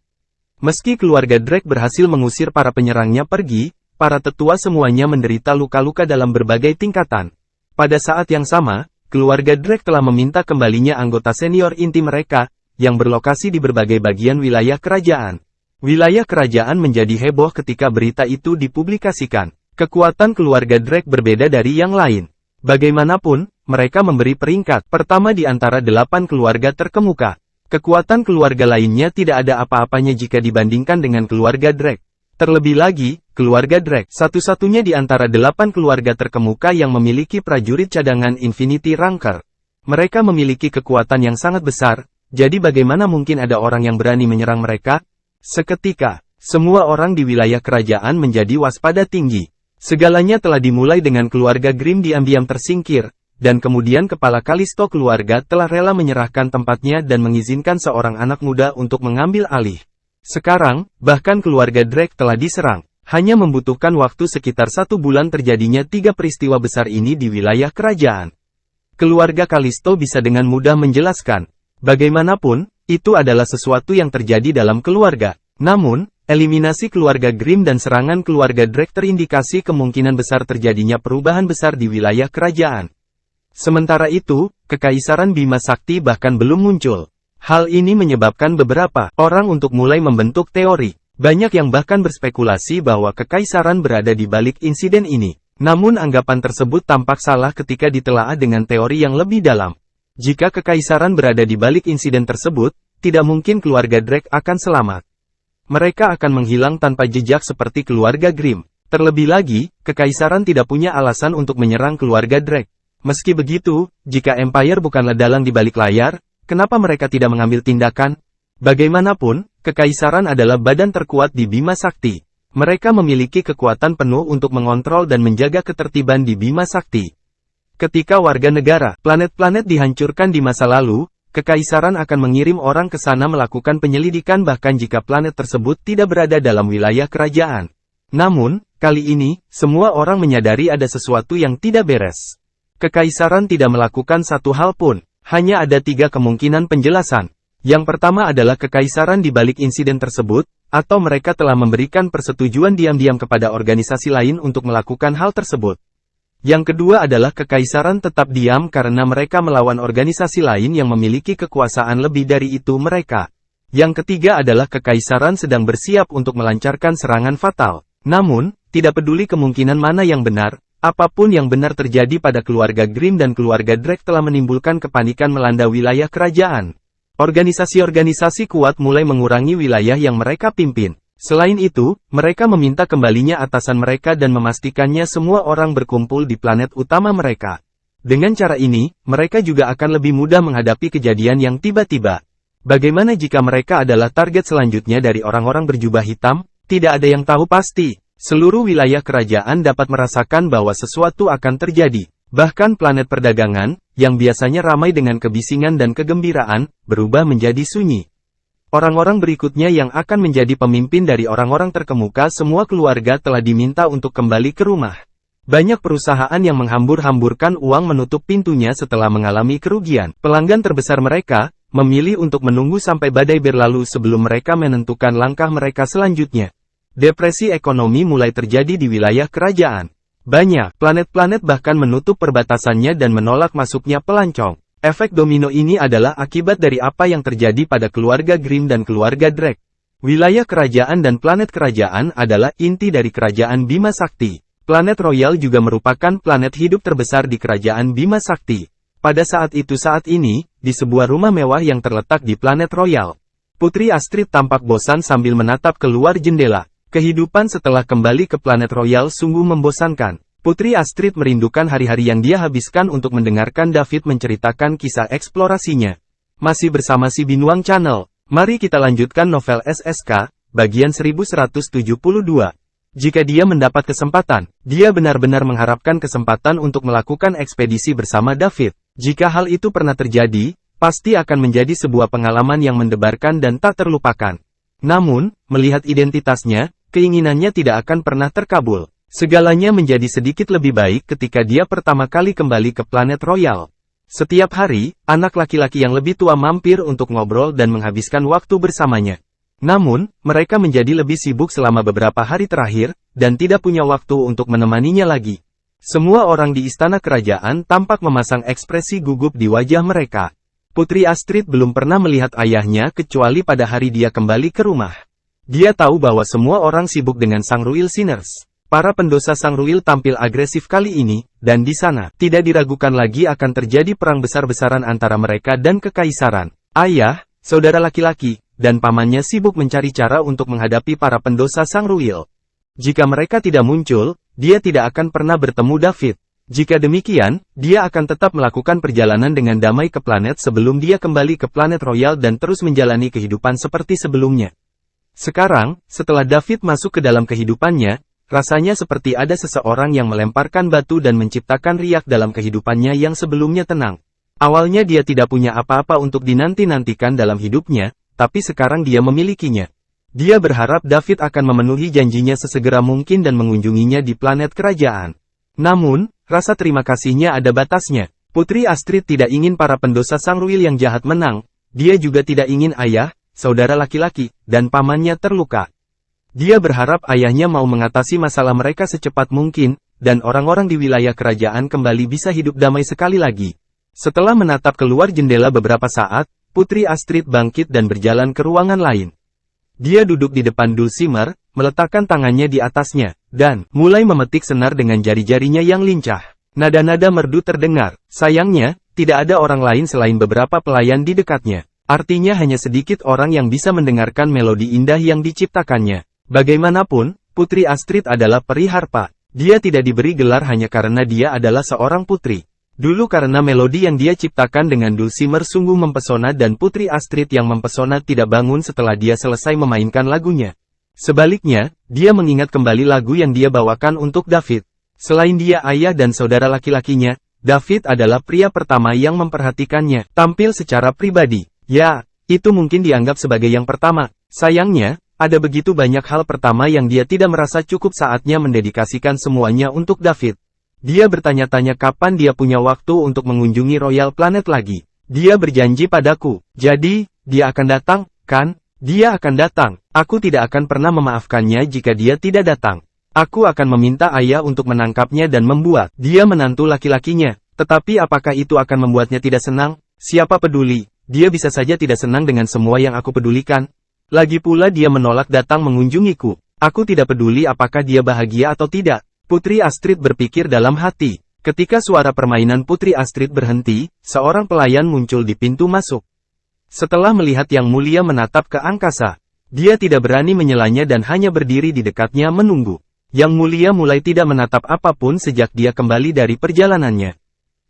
Meski keluarga Drake berhasil mengusir para penyerangnya pergi, para tetua semuanya menderita luka-luka dalam berbagai tingkatan. Pada saat yang sama, keluarga Drake telah meminta kembalinya anggota senior inti mereka, yang berlokasi di berbagai bagian wilayah kerajaan. Wilayah kerajaan menjadi heboh ketika berita itu dipublikasikan. Kekuatan keluarga Drake berbeda dari yang lain. Bagaimanapun, mereka memberi peringkat pertama di antara 8 keluarga terkemuka. Kekuatan keluarga lainnya tidak ada apa-apanya jika dibandingkan dengan keluarga Drake. Terlebih lagi, keluarga Drake satu-satunya di antara 8 keluarga terkemuka yang memiliki prajurit cadangan Infinity Rancor. Mereka memiliki kekuatan yang sangat besar, jadi bagaimana mungkin ada orang yang berani menyerang mereka? Seketika, semua orang di wilayah kerajaan menjadi waspada tinggi. Segalanya telah dimulai dengan keluarga Grimm diam-diam tersingkir, dan kemudian kepala Kalisto keluarga telah rela menyerahkan tempatnya dan mengizinkan seorang anak muda untuk mengambil alih. Sekarang, bahkan keluarga Drake telah diserang. Hanya membutuhkan waktu sekitar 1 bulan terjadinya 3 peristiwa besar ini di wilayah kerajaan. Keluarga Kalisto bisa dengan mudah menjelaskan. Bagaimanapun, itu adalah sesuatu yang terjadi dalam keluarga. Namun, eliminasi keluarga Grimm dan serangan keluarga Drake terindikasi kemungkinan besar terjadinya perubahan besar di wilayah kerajaan. Sementara itu, Kekaisaran Bima Sakti bahkan belum muncul. Hal ini menyebabkan beberapa orang untuk mulai membentuk teori. Banyak yang bahkan berspekulasi bahwa Kekaisaran berada di balik insiden ini. Namun anggapan tersebut tampak salah ketika ditelaah dengan teori yang lebih dalam. Jika Kekaisaran berada di balik insiden tersebut, tidak mungkin keluarga Drake akan selamat. Mereka akan menghilang tanpa jejak seperti keluarga Grimm. Terlebih lagi, Kekaisaran tidak punya alasan untuk menyerang keluarga Drake. Meski begitu, jika Empire bukanlah dalang di balik layar, kenapa mereka tidak mengambil tindakan? Bagaimanapun, Kekaisaran adalah badan terkuat di Bima Sakti. Mereka memiliki kekuatan penuh untuk mengontrol dan menjaga ketertiban di Bima Sakti. Ketika warga negara, planet-planet dihancurkan di masa lalu, Kekaisaran akan mengirim orang ke sana melakukan penyelidikan bahkan jika planet tersebut tidak berada dalam wilayah kerajaan. Namun, kali ini, semua orang menyadari ada sesuatu yang tidak beres. Kekaisaran tidak melakukan satu hal pun, hanya ada 3 kemungkinan penjelasan. Yang pertama adalah Kekaisaran di balik insiden tersebut, atau mereka telah memberikan persetujuan diam-diam kepada organisasi lain untuk melakukan hal tersebut. Yang kedua adalah Kekaisaran tetap diam karena mereka melawan organisasi lain yang memiliki kekuasaan lebih dari itu mereka. Yang ketiga adalah Kekaisaran sedang bersiap untuk melancarkan serangan fatal. Namun, tidak peduli kemungkinan mana yang benar, apapun yang benar terjadi pada keluarga Grimm dan keluarga Drake telah menimbulkan kepanikan melanda wilayah kerajaan. Organisasi-organisasi kuat mulai mengurangi wilayah yang mereka pimpin. Selain itu, mereka meminta kembalinya atasan mereka dan memastikannya semua orang berkumpul di planet utama mereka. Dengan cara ini, mereka juga akan lebih mudah menghadapi kejadian yang tiba-tiba. Bagaimana jika mereka adalah target selanjutnya dari orang-orang berjubah hitam? Tidak ada yang tahu pasti. Seluruh wilayah kerajaan dapat merasakan bahwa sesuatu akan terjadi. Bahkan planet perdagangan, yang biasanya ramai dengan kebisingan dan kegembiraan, berubah menjadi sunyi. Orang-orang berikutnya yang akan menjadi pemimpin dari orang-orang terkemuka semua keluarga telah diminta untuk kembali ke rumah. Banyak perusahaan yang menghambur-hamburkan uang menutup pintunya setelah mengalami kerugian. Pelanggan terbesar mereka, memilih untuk menunggu sampai badai berlalu sebelum mereka menentukan langkah mereka selanjutnya. Depresi ekonomi mulai terjadi di wilayah kerajaan. Banyak planet-planet bahkan menutup perbatasannya dan menolak masuknya pelancong. Efek domino ini adalah akibat dari apa yang terjadi pada keluarga Grimm dan keluarga Drake. Wilayah kerajaan dan planet kerajaan adalah inti dari kerajaan Bima Sakti. Planet Royal juga merupakan planet hidup terbesar di kerajaan Bima Sakti. Pada saat ini, di sebuah rumah mewah yang terletak di planet Royal, Putri Astrid tampak bosan sambil menatap keluar jendela. Kehidupan setelah kembali ke planet Royal sungguh membosankan. Putri Astrid merindukan hari-hari yang dia habiskan untuk mendengarkan David menceritakan kisah eksplorasinya. Masih bersama si Binuang Channel, mari kita lanjutkan novel SSK, bagian 1172. Jika dia mendapat kesempatan, dia benar-benar mengharapkan kesempatan untuk melakukan ekspedisi bersama David. Jika hal itu pernah terjadi, pasti akan menjadi sebuah pengalaman yang mendebarkan dan tak terlupakan. Namun, melihat identitasnya, keinginannya tidak akan pernah terkabul. Segalanya menjadi sedikit lebih baik ketika dia pertama kali kembali ke planet Royal. Setiap hari, anak laki-laki yang lebih tua mampir untuk ngobrol dan menghabiskan waktu bersamanya. Namun, mereka menjadi lebih sibuk selama beberapa hari terakhir, dan tidak punya waktu untuk menemaninya lagi. Semua orang di istana kerajaan tampak memasang ekspresi gugup di wajah mereka. Putri Astrid belum pernah melihat ayahnya kecuali pada hari dia kembali ke rumah. Dia tahu bahwa semua orang sibuk dengan Sangruil Sinners. Para pendosa Sangruil tampil agresif kali ini, dan di sana, tidak diragukan lagi akan terjadi perang besar-besaran antara mereka dan kekaisaran. Ayah, saudara laki-laki, dan pamannya sibuk mencari cara untuk menghadapi para pendosa Sangruil. Jika mereka tidak muncul, dia tidak akan pernah bertemu David. Jika demikian, dia akan tetap melakukan perjalanan dengan damai ke planet sebelum dia kembali ke planet royal dan terus menjalani kehidupan seperti sebelumnya. Sekarang, setelah David masuk ke dalam kehidupannya, rasanya seperti ada seseorang yang melemparkan batu dan menciptakan riak dalam kehidupannya yang sebelumnya tenang. Awalnya dia tidak punya apa-apa untuk dinanti-nantikan dalam hidupnya, tapi sekarang dia memilikinya. Dia berharap David akan memenuhi janjinya sesegera mungkin dan mengunjunginya di planet kerajaan. Namun, rasa terima kasihnya ada batasnya. Putri Astrid tidak ingin para pendosa Sangruil yang jahat menang, dia juga tidak ingin ayah, saudara laki-laki, dan pamannya terluka. Dia berharap ayahnya mau mengatasi masalah mereka secepat mungkin, dan orang-orang di wilayah kerajaan kembali bisa hidup damai sekali lagi. Setelah menatap keluar jendela beberapa saat, Putri Astrid bangkit dan berjalan ke ruangan lain. Dia duduk di depan Dulcimer, meletakkan tangannya di atasnya, dan mulai memetik senar dengan jari-jarinya yang lincah. Nada-nada merdu terdengar. Sayangnya, tidak ada orang lain selain beberapa pelayan di dekatnya. Artinya hanya sedikit orang yang bisa mendengarkan melodi indah yang diciptakannya. Bagaimanapun, Putri Astrid adalah peri harpa. Dia tidak diberi gelar hanya karena dia adalah seorang putri. Dulu karena melodi yang dia ciptakan dengan Dulcimer sungguh mempesona dan Putri Astrid yang mempesona tidak bangun setelah dia selesai memainkan lagunya. Sebaliknya, dia mengingat kembali lagu yang dia bawakan untuk David. Selain dia ayah dan saudara laki-lakinya, David adalah pria pertama yang memperhatikannya, tampil secara pribadi. Ya, itu mungkin dianggap sebagai yang pertama. Sayangnya, ada begitu banyak hal pertama yang dia tidak merasa cukup saatnya mendedikasikan semuanya untuk David. Dia bertanya-tanya kapan dia punya waktu untuk mengunjungi Royal Planet lagi. Dia berjanji padaku. Jadi, dia akan datang, kan? Dia akan datang. Aku tidak akan pernah memaafkannya jika dia tidak datang. Aku akan meminta ayah untuk menangkapnya dan membuat dia menantu laki-lakinya. Tetapi apakah itu akan membuatnya tidak senang? Siapa peduli? Dia bisa saja tidak senang dengan semua yang aku pedulikan. Lagi pula dia menolak datang mengunjungiku. Aku tidak peduli apakah dia bahagia atau tidak. Putri Astrid berpikir dalam hati. Ketika suara permainan Putri Astrid berhenti, seorang pelayan muncul di pintu masuk. Setelah melihat Yang Mulia menatap ke angkasa, dia tidak berani menyelanya dan hanya berdiri di dekatnya menunggu. Yang Mulia mulai tidak menatap apapun sejak dia kembali dari perjalanannya.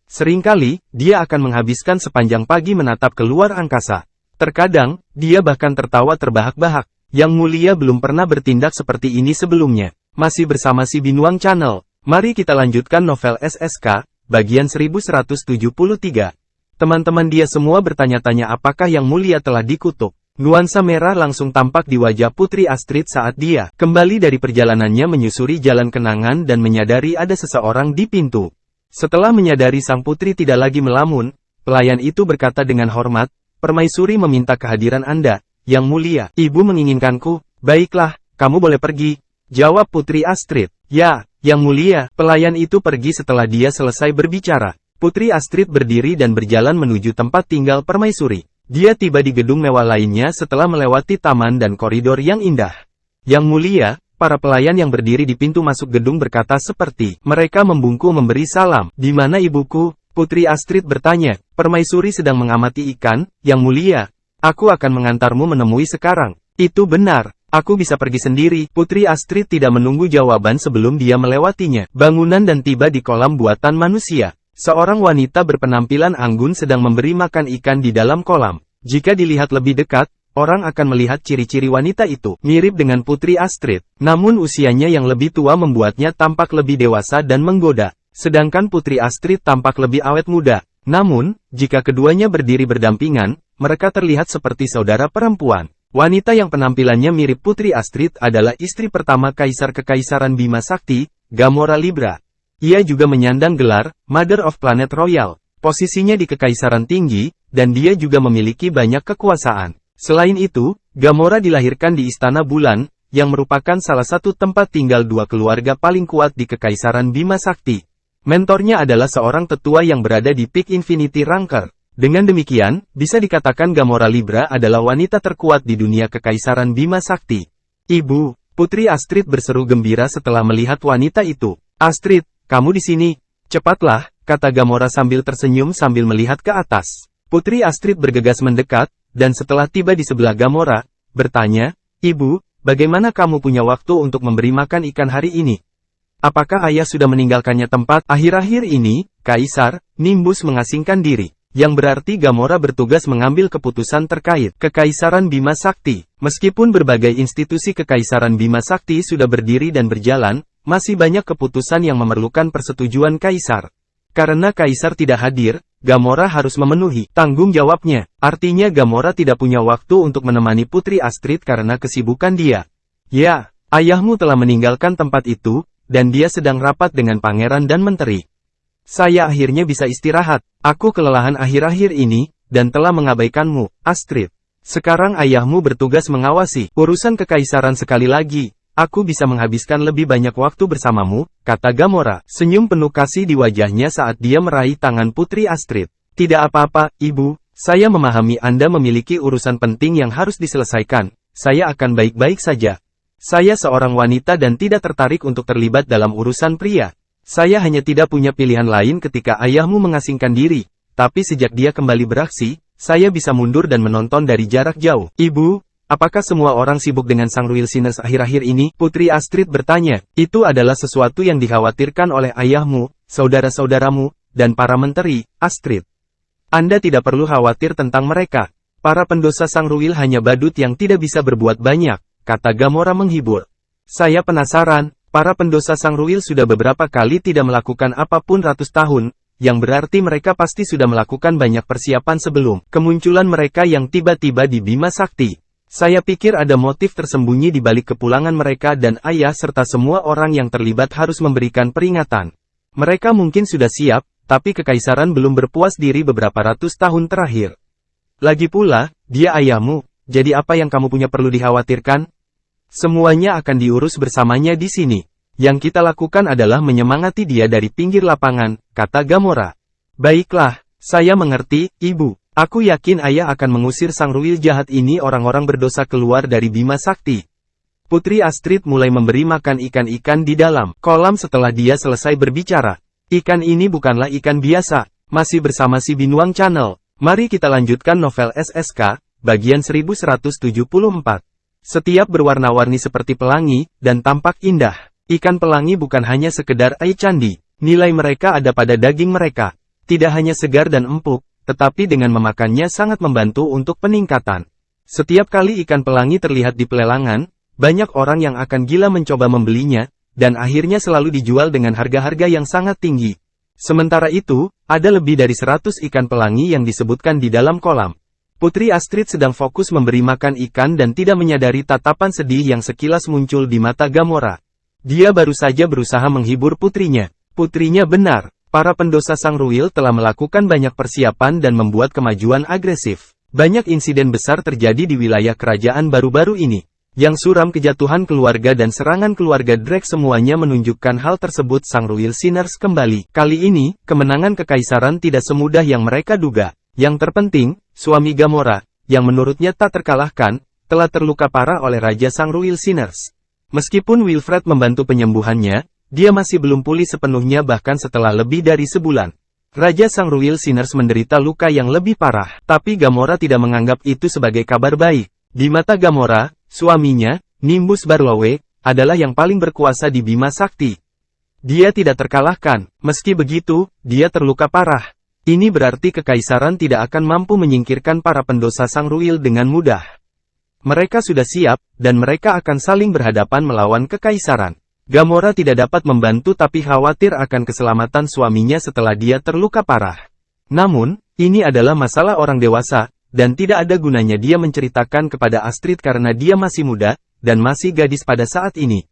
Seringkali, dia akan menghabiskan sepanjang pagi menatap keluar angkasa. Terkadang, dia bahkan tertawa terbahak-bahak. Yang Mulia belum pernah bertindak seperti ini sebelumnya. Masih bersama si Binuang Channel. Mari kita lanjutkan novel SSK, bagian 1173. Teman-teman dia semua bertanya-tanya apakah Yang Mulia telah dikutuk. Nuansa merah langsung tampak di wajah Putri Astrid saat dia kembali dari perjalanannya menyusuri jalan kenangan dan menyadari ada seseorang di pintu. Setelah menyadari sang putri tidak lagi melamun, pelayan itu berkata dengan hormat, "Permaisuri meminta kehadiran Anda, Yang Mulia." "Ibu menginginkanku." "Baiklah, kamu boleh pergi," jawab Putri Astrid. "Ya, Yang Mulia." Pelayan itu pergi setelah dia selesai berbicara. Putri Astrid berdiri dan berjalan menuju tempat tinggal permaisuri. Dia tiba di gedung mewah lainnya setelah melewati taman dan koridor yang indah. "Yang Mulia," para pelayan yang berdiri di pintu masuk gedung berkata seperti mereka membungkuk memberi salam. "Di mana ibuku?" Putri Astrid bertanya. "Permaisuri sedang mengamati ikan, Yang Mulia. Aku akan mengantarmu menemui sekarang." "Itu benar. Aku bisa pergi sendiri." Putri Astrid tidak menunggu jawaban sebelum dia melewatinya. Bangunan dan tiba di kolam buatan manusia. Seorang wanita berpenampilan anggun sedang memberi makan ikan di dalam kolam. Jika dilihat lebih dekat, orang akan melihat ciri-ciri wanita itu mirip dengan Putri Astrid. Namun usianya yang lebih tua membuatnya tampak lebih dewasa dan menggoda. Sedangkan Putri Astrid tampak lebih awet muda. Namun, jika keduanya berdiri berdampingan, mereka terlihat seperti saudara perempuan. Wanita yang penampilannya mirip Putri Astrid adalah istri pertama Kaisar Kekaisaran Bima Sakti, Gamora Libra. Ia juga menyandang gelar Mother of Planet Royal. Posisinya di kekaisaran tinggi, dan dia juga memiliki banyak kekuasaan. Selain itu, Gamora dilahirkan di Istana Bulan, yang merupakan salah satu tempat tinggal dua keluarga paling kuat di Kekaisaran Bima Sakti. Mentornya adalah seorang tetua yang berada di Peak Infinity Ranker. Dengan demikian, bisa dikatakan Gamora Libra adalah wanita terkuat di dunia Kekaisaran Bima Sakti. Ibu, Putri Astrid berseru gembira setelah melihat wanita itu. Astrid, kamu di sini. Cepatlah, kata Gamora sambil tersenyum sambil melihat ke atas. Putri Astrid bergegas mendekat, dan setelah tiba di sebelah Gamora, bertanya, Ibu, bagaimana kamu punya waktu untuk memberi makan ikan hari ini? Apakah ayah sudah meninggalkannya tempat? Akhir-akhir ini, Kaisar Nimbus mengasingkan diri. Yang berarti Gamora bertugas mengambil keputusan terkait Kekaisaran Bima Sakti. Meskipun berbagai institusi Kekaisaran Bima Sakti sudah berdiri dan berjalan, masih banyak keputusan yang memerlukan persetujuan Kaisar. Karena Kaisar tidak hadir, Gamora harus memenuhi tanggung jawabnya. Artinya Gamora tidak punya waktu untuk menemani Putri Astrid karena kesibukan dia. Ya, ayahmu telah meninggalkan tempat itu, dan dia sedang rapat dengan pangeran dan menteri. Saya akhirnya bisa istirahat. Aku kelelahan akhir-akhir ini, dan telah mengabaikanmu, Astrid. Sekarang ayahmu bertugas mengawasi urusan kekaisaran sekali lagi. Aku bisa menghabiskan lebih banyak waktu bersamamu, kata Gamora. Senyum penuh kasih di wajahnya saat dia meraih tangan Putri Astrid. Tidak apa-apa, Ibu. Saya memahami Anda memiliki urusan penting yang harus diselesaikan. Saya akan baik-baik saja. Saya seorang wanita dan tidak tertarik untuk terlibat dalam urusan pria. Saya hanya tidak punya pilihan lain ketika ayahmu mengasingkan diri. Tapi sejak dia kembali beraksi, saya bisa mundur dan menonton dari jarak jauh. Ibu, apakah semua orang sibuk dengan Sang Ruil Sinners akhir-akhir ini? Putri Astrid bertanya. Itu adalah sesuatu yang dikhawatirkan oleh ayahmu, saudara-saudaramu, dan para menteri, Astrid. Anda tidak perlu khawatir tentang mereka. Para pendosa Sang Ruil hanya badut yang tidak bisa berbuat banyak, kata Gamora menghibur. Saya penasaran, para pendosa Sang Ruil sudah beberapa kali tidak melakukan apapun ratus tahun, yang berarti mereka pasti sudah melakukan banyak persiapan sebelum kemunculan mereka yang tiba-tiba di Bima Sakti. Saya pikir ada motif tersembunyi di balik kepulangan mereka dan ayah serta semua orang yang terlibat harus memberikan peringatan. Mereka mungkin sudah siap, tapi kekaisaran belum berpuas diri beberapa ratus tahun terakhir. Lagi pula, dia ayahmu, jadi apa yang kamu punya perlu dikhawatirkan? Semuanya akan diurus bersamanya di sini. Yang kita lakukan adalah menyemangati dia dari pinggir lapangan, kata Gamora. Baiklah, saya mengerti, Ibu. Aku yakin ayah akan mengusir Sang Ruil jahat ini orang-orang berdosa keluar dari Bima Sakti. Putri Astrid mulai memberi makan ikan-ikan di dalam kolam setelah dia selesai berbicara. Ikan ini bukanlah ikan biasa. Masih bersama si Binuang Channel. Mari kita lanjutkan novel SSK, bagian 1174. Setiap berwarna-warni seperti pelangi, dan tampak indah. Ikan pelangi bukan hanya sekedar eye candi. Nilai mereka ada pada daging mereka. Tidak hanya segar dan empuk, tetapi dengan memakannya sangat membantu untuk peningkatan. Setiap kali ikan pelangi terlihat di pelelangan, banyak orang yang akan gila mencoba membelinya, dan akhirnya selalu dijual dengan harga-harga yang sangat tinggi. Sementara itu, ada lebih dari 100 ikan pelangi yang disebutkan di dalam kolam. Putri Astrid sedang fokus memberi makan ikan dan tidak menyadari tatapan sedih yang sekilas muncul di mata Gamora. Dia baru saja berusaha menghibur putrinya. Putrinya benar, para pendosa Sang Ruil telah melakukan banyak persiapan dan membuat kemajuan agresif. Banyak insiden besar terjadi di wilayah kerajaan baru-baru ini. Yang suram kejatuhan keluarga dan serangan keluarga Drake semuanya menunjukkan hal tersebut. Sang Ruil Sinners kembali. Kali ini, kemenangan kekaisaran tidak semudah yang mereka duga. Yang terpenting, suami Gamora, yang menurutnya tak terkalahkan, telah terluka parah oleh Raja Sang Ruil Sinners. Meskipun Wilfred membantu penyembuhannya, dia masih belum pulih sepenuhnya bahkan setelah lebih dari sebulan. Raja Sang Ruil Sinners menderita luka yang lebih parah, tapi Gamora tidak menganggap itu sebagai kabar baik. Di mata Gamora, suaminya, Nimbus Barlowe, adalah yang paling berkuasa di Bima Sakti. Dia tidak terkalahkan, meski begitu, dia terluka parah. Ini berarti kekaisaran tidak akan mampu menyingkirkan para pendosa Sang Ruil dengan mudah. Mereka sudah siap, dan mereka akan saling berhadapan melawan kekaisaran. Gamora tidak dapat membantu tapi khawatir akan keselamatan suaminya setelah dia terluka parah. Namun, ini adalah masalah orang dewasa, dan tidak ada gunanya dia menceritakan kepada Astrid karena dia masih muda, dan masih gadis pada saat ini.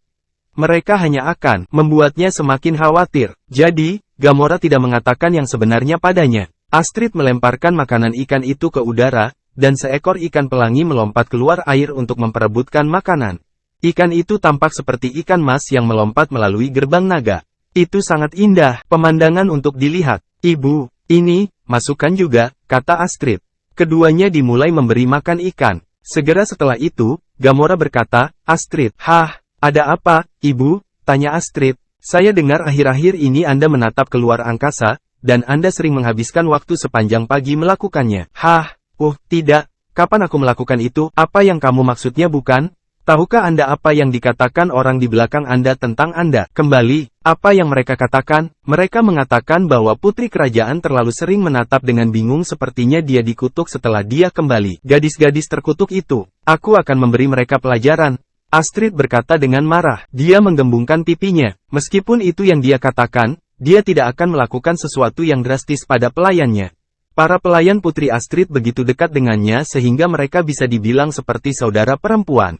Mereka hanya akan membuatnya semakin khawatir. Jadi, Gamora tidak mengatakan yang sebenarnya padanya. Astrid melemparkan makanan ikan itu ke udara, dan seekor ikan pelangi melompat keluar air untuk memperebutkan makanan. Ikan itu tampak seperti ikan mas yang melompat melalui gerbang naga. Itu sangat indah, pemandangan untuk dilihat. Ibu, ini, masukkan juga, kata Astrid. Keduanya dimulai memberi makan ikan. Segera setelah itu, Gamora berkata, Astrid. Hah, ada apa, Ibu? Tanya Astrid. Saya dengar akhir-akhir ini Anda menatap keluar angkasa, dan Anda sering menghabiskan waktu sepanjang pagi melakukannya. Hah, tidak. Kapan aku melakukan itu? Apa yang kamu maksudnya bukan? Tahukah Anda apa yang dikatakan orang di belakang Anda tentang Anda? Kembali, apa yang mereka katakan? Mereka mengatakan bahwa putri kerajaan terlalu sering menatap dengan bingung sepertinya dia dikutuk setelah dia kembali. Gadis-gadis terkutuk itu, aku akan memberi mereka pelajaran. Astrid berkata dengan marah. Dia menggembungkan pipinya. Meskipun itu yang dia katakan, dia tidak akan melakukan sesuatu yang drastis pada pelayannya. Para pelayan putri Astrid begitu dekat dengannya sehingga mereka bisa dibilang seperti saudara perempuan.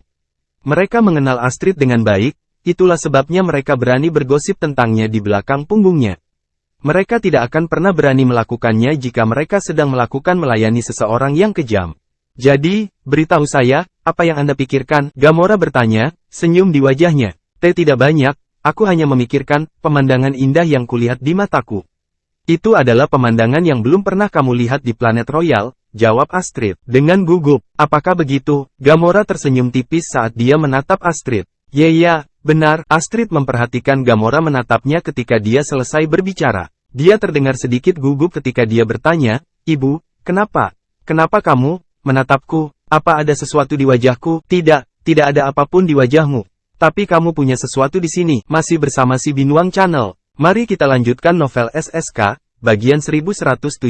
Mereka mengenal Astrid dengan baik, itulah sebabnya mereka berani bergosip tentangnya di belakang punggungnya. Mereka tidak akan pernah berani melakukannya jika mereka sedang melakukan melayani seseorang yang kejam. Jadi, beritahu saya, apa yang Anda pikirkan? Gamora bertanya, senyum di wajahnya. Tidak banyak, aku hanya memikirkan pemandangan indah yang kulihat di mataku. Itu adalah pemandangan yang belum pernah kamu lihat di planet Royal. Jawab Astrid, dengan gugup. Apakah begitu? Gamora tersenyum tipis saat dia menatap Astrid. Ya, benar. Astrid memperhatikan Gamora menatapnya ketika dia selesai berbicara. Dia terdengar sedikit gugup ketika dia bertanya, Ibu, kenapa? Kenapa kamu menatapku? Apa ada sesuatu di wajahku? Tidak ada apapun di wajahmu. Tapi kamu punya sesuatu di sini. Masih bersama si Binuang Channel. Mari kita lanjutkan novel SSK, bagian 1175.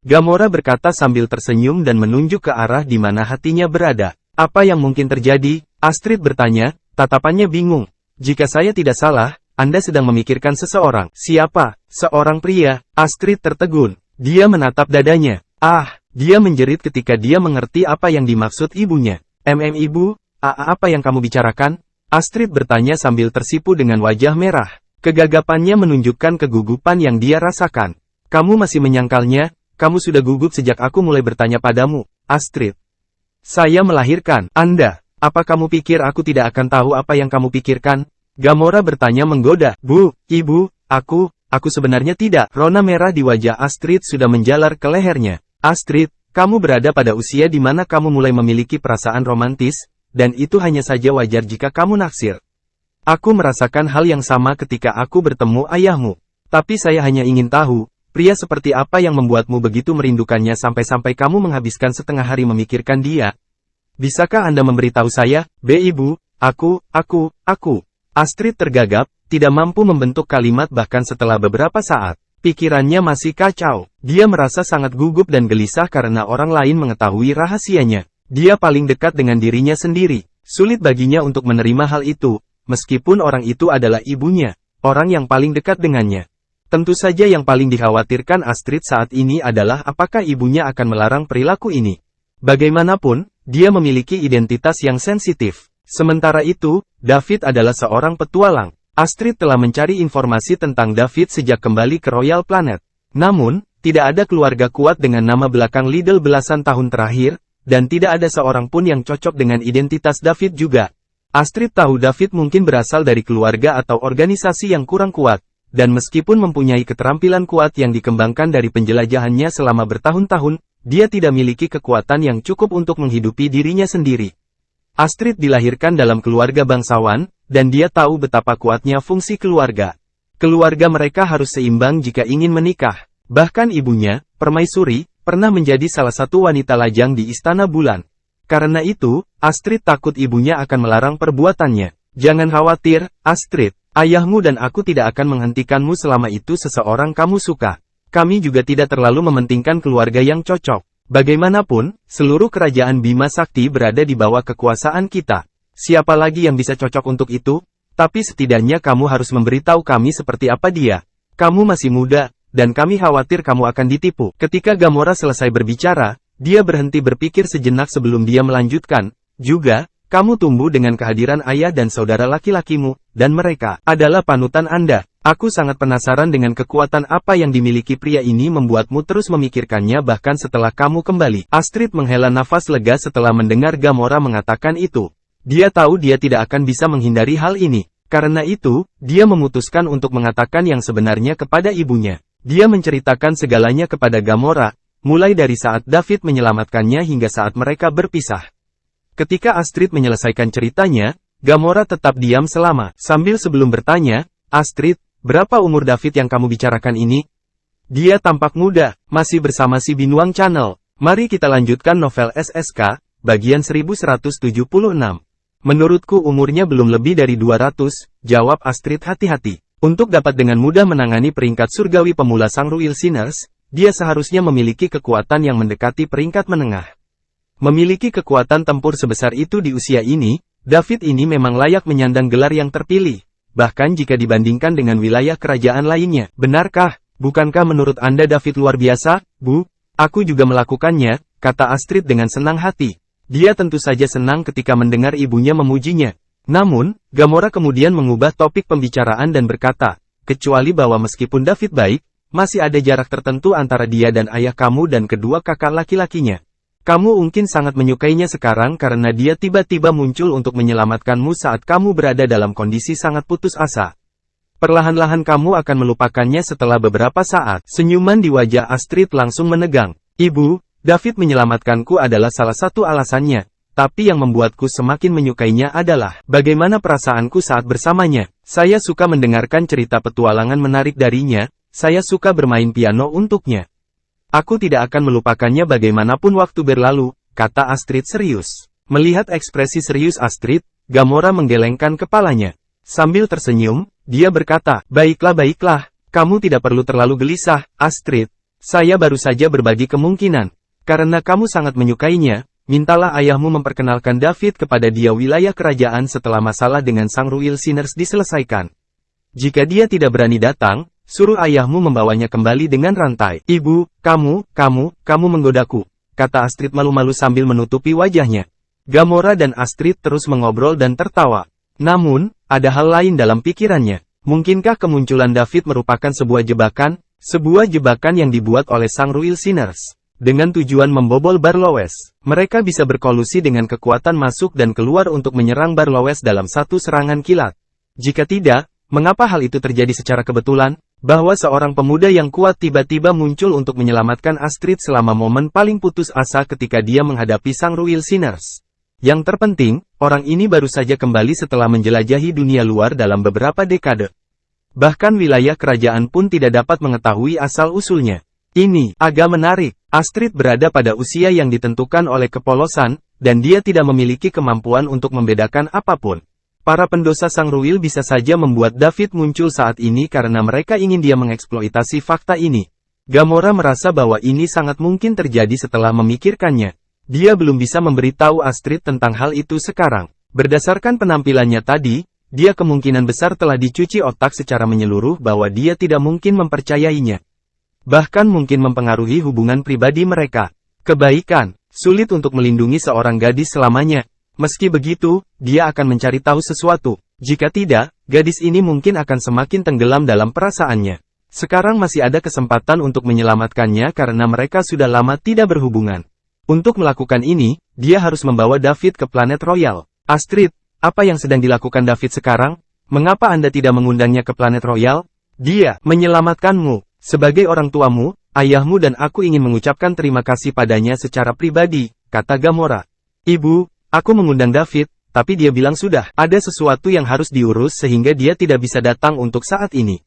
Gamora berkata sambil tersenyum dan menunjuk ke arah di mana hatinya berada. Apa yang mungkin terjadi? Astrid bertanya, tatapannya bingung. Jika saya tidak salah, Anda sedang memikirkan seseorang. Siapa? Seorang pria. Astrid tertegun. Dia menatap dadanya. Dia menjerit ketika dia mengerti apa yang dimaksud ibunya. Ibu, apa yang kamu bicarakan? Astrid bertanya sambil tersipu dengan wajah merah. Kegagapannya menunjukkan kegugupan yang dia rasakan. Kamu masih menyangkalnya? Kamu sudah gugup sejak aku mulai bertanya padamu, Astrid. Saya melahirkan Anda. Apa kamu pikir aku tidak akan tahu apa yang kamu pikirkan? Gamora bertanya menggoda. Ibu, aku sebenarnya tidak. Rona merah di wajah Astrid sudah menjalar ke lehernya. Astrid, kamu berada pada usia di mana kamu mulai memiliki perasaan romantis, dan itu hanya saja wajar jika kamu naksir. Aku merasakan hal yang sama ketika aku bertemu ayahmu. Tapi saya hanya ingin tahu, pria seperti apa yang membuatmu begitu merindukannya sampai-sampai kamu menghabiskan setengah hari memikirkan dia? Bisakah Anda memberitahu saya? Ibu, aku. Astrid tergagap, tidak mampu membentuk kalimat bahkan setelah beberapa saat. Pikirannya masih kacau. Dia merasa sangat gugup dan gelisah karena orang lain mengetahui rahasianya. Dia paling dekat dengan dirinya sendiri. Sulit baginya untuk menerima hal itu, meskipun orang itu adalah ibunya, orang yang paling dekat dengannya. Tentu saja yang paling dikhawatirkan Astrid saat ini adalah apakah ibunya akan melarang perilaku ini. Bagaimanapun, dia memiliki identitas yang sensitif. Sementara itu, David adalah seorang petualang. Astrid telah mencari informasi tentang David sejak kembali ke Royal Planet. Namun, tidak ada keluarga kuat dengan nama belakang Liddell belasan tahun terakhir, dan tidak ada seorang pun yang cocok dengan identitas David juga. Astrid tahu David mungkin berasal dari keluarga atau organisasi yang kurang kuat. Dan meskipun mempunyai keterampilan kuat yang dikembangkan dari penjelajahannya selama bertahun-tahun, dia tidak memiliki kekuatan yang cukup untuk menghidupi dirinya sendiri. Astrid dilahirkan dalam keluarga bangsawan, dan dia tahu betapa kuatnya fungsi keluarga. Keluarga mereka harus seimbang jika ingin menikah. Bahkan ibunya, Permaisuri, pernah menjadi salah satu wanita lajang di Istana Bulan. Karena itu, Astrid takut ibunya akan melarang perbuatannya. Jangan khawatir, Astrid. Ayahmu dan aku tidak akan menghentikanmu selama itu seseorang kamu suka. Kami juga tidak terlalu mementingkan keluarga yang cocok. Bagaimanapun, seluruh kerajaan Bima Sakti berada di bawah kekuasaan kita. Siapa lagi yang bisa cocok untuk itu? Tapi setidaknya kamu harus memberitahu kami seperti apa dia. Kamu masih muda, dan kami khawatir kamu akan ditipu. Ketika Gamora selesai berbicara, dia berhenti berpikir sejenak sebelum dia melanjutkan. Juga, kamu tumbuh dengan kehadiran ayah dan saudara laki-lakimu, dan mereka adalah panutan Anda. Aku sangat penasaran dengan kekuatan apa yang dimiliki pria ini membuatmu terus memikirkannya bahkan setelah kamu kembali. Astrid menghela nafas lega setelah mendengar Gamora mengatakan itu. Dia tahu dia tidak akan bisa menghindari hal ini. Karena itu, dia memutuskan untuk mengatakan yang sebenarnya kepada ibunya. Dia menceritakan segalanya kepada Gamora, mulai dari saat David menyelamatkannya hingga saat mereka berpisah. Ketika Astrid menyelesaikan ceritanya, Gamora tetap diam selama, sambil sebelum bertanya, Astrid, berapa umur David yang kamu bicarakan ini? Dia tampak muda, masih bersama si Binuang Channel. Mari kita lanjutkan novel SSK, bagian 1176. Menurutku umurnya belum lebih dari 200, jawab Astrid hati-hati. Untuk dapat dengan mudah menangani peringkat surgawi pemula Sangruil Sinners, dia seharusnya memiliki kekuatan yang mendekati peringkat menengah. Memiliki kekuatan tempur sebesar itu di usia ini, David ini memang layak menyandang gelar yang terpilih. Bahkan jika dibandingkan dengan wilayah kerajaan lainnya. Benarkah? Bukankah menurut Anda David luar biasa, Bu? Aku juga melakukannya, kata Astrid dengan senang hati. Dia tentu saja senang ketika mendengar ibunya memujinya. Namun, Gamora kemudian mengubah topik pembicaraan dan berkata, kecuali bahwa meskipun David baik, masih ada jarak tertentu antara dia dan ayah kamu dan kedua kakak laki-lakinya. Kamu mungkin sangat menyukainya sekarang karena dia tiba-tiba muncul untuk menyelamatkanmu saat kamu berada dalam kondisi sangat putus asa. Perlahan-lahan kamu akan melupakannya setelah beberapa saat. Senyuman di wajah Astrid langsung menegang. Ibu, David menyelamatkanku adalah salah satu alasannya. Tapi yang membuatku semakin menyukainya adalah bagaimana perasaanku saat bersamanya. Saya suka mendengarkan cerita petualangan menarik darinya, saya suka bermain piano untuknya. Aku tidak akan melupakannya bagaimanapun waktu berlalu, kata Astrid serius. Melihat ekspresi serius Astrid, Gamora menggelengkan kepalanya. Sambil tersenyum, dia berkata, baiklah, kamu tidak perlu terlalu gelisah, Astrid. Saya baru saja berbagi kemungkinan. Karena kamu sangat menyukainya, mintalah ayahmu memperkenalkan David kepada dia wilayah kerajaan setelah masalah dengan Sangruil Sinners diselesaikan. Jika dia tidak berani datang, suruh ayahmu membawanya kembali dengan rantai. Ibu, kamu menggodaku, kata Astrid malu-malu sambil menutupi wajahnya. Gamora dan Astrid terus mengobrol dan tertawa. Namun, ada hal lain dalam pikirannya. Mungkinkah kemunculan David merupakan sebuah jebakan? Sebuah jebakan yang dibuat oleh Sangruil Sinners. Dengan tujuan membobol Barlowes, mereka bisa berkolusi dengan kekuatan masuk dan keluar untuk menyerang Barlowes dalam satu serangan kilat. Jika tidak, mengapa hal itu terjadi secara kebetulan? Bahwa seorang pemuda yang kuat tiba-tiba muncul untuk menyelamatkan Astrid selama momen paling putus asa ketika dia menghadapi Sangruil Sinners. Yang terpenting, orang ini baru saja kembali setelah menjelajahi dunia luar dalam beberapa dekade. Bahkan wilayah kerajaan pun tidak dapat mengetahui asal-usulnya. Ini agak menarik. Astrid berada pada usia yang ditentukan oleh kepolosan, dan dia tidak memiliki kemampuan untuk membedakan apapun. Para pendosa Sangruil bisa saja membuat David muncul saat ini karena mereka ingin dia mengeksploitasi fakta ini. Gamora merasa bahwa ini sangat mungkin terjadi setelah memikirkannya. Dia belum bisa memberitahu Astrid tentang hal itu sekarang. Berdasarkan penampilannya tadi, dia kemungkinan besar telah dicuci otak secara menyeluruh bahwa dia tidak mungkin mempercayainya. Bahkan mungkin mempengaruhi hubungan pribadi mereka. Kebaikan, sulit untuk melindungi seorang gadis selamanya. Meski begitu, dia akan mencari tahu sesuatu. Jika tidak, gadis ini mungkin akan semakin tenggelam dalam perasaannya. Sekarang masih ada kesempatan untuk menyelamatkannya karena mereka sudah lama tidak berhubungan. Untuk melakukan ini, dia harus membawa David ke planet Royal. Astrid, apa yang sedang dilakukan David sekarang? Mengapa Anda tidak mengundangnya ke planet Royal? Dia menyelamatkanmu. Sebagai orang tuamu, ayahmu dan aku ingin mengucapkan terima kasih padanya secara pribadi, kata Gamora. Ibu, aku mengundang David, tapi dia bilang sudah ada sesuatu yang harus diurus sehingga dia tidak bisa datang untuk saat ini.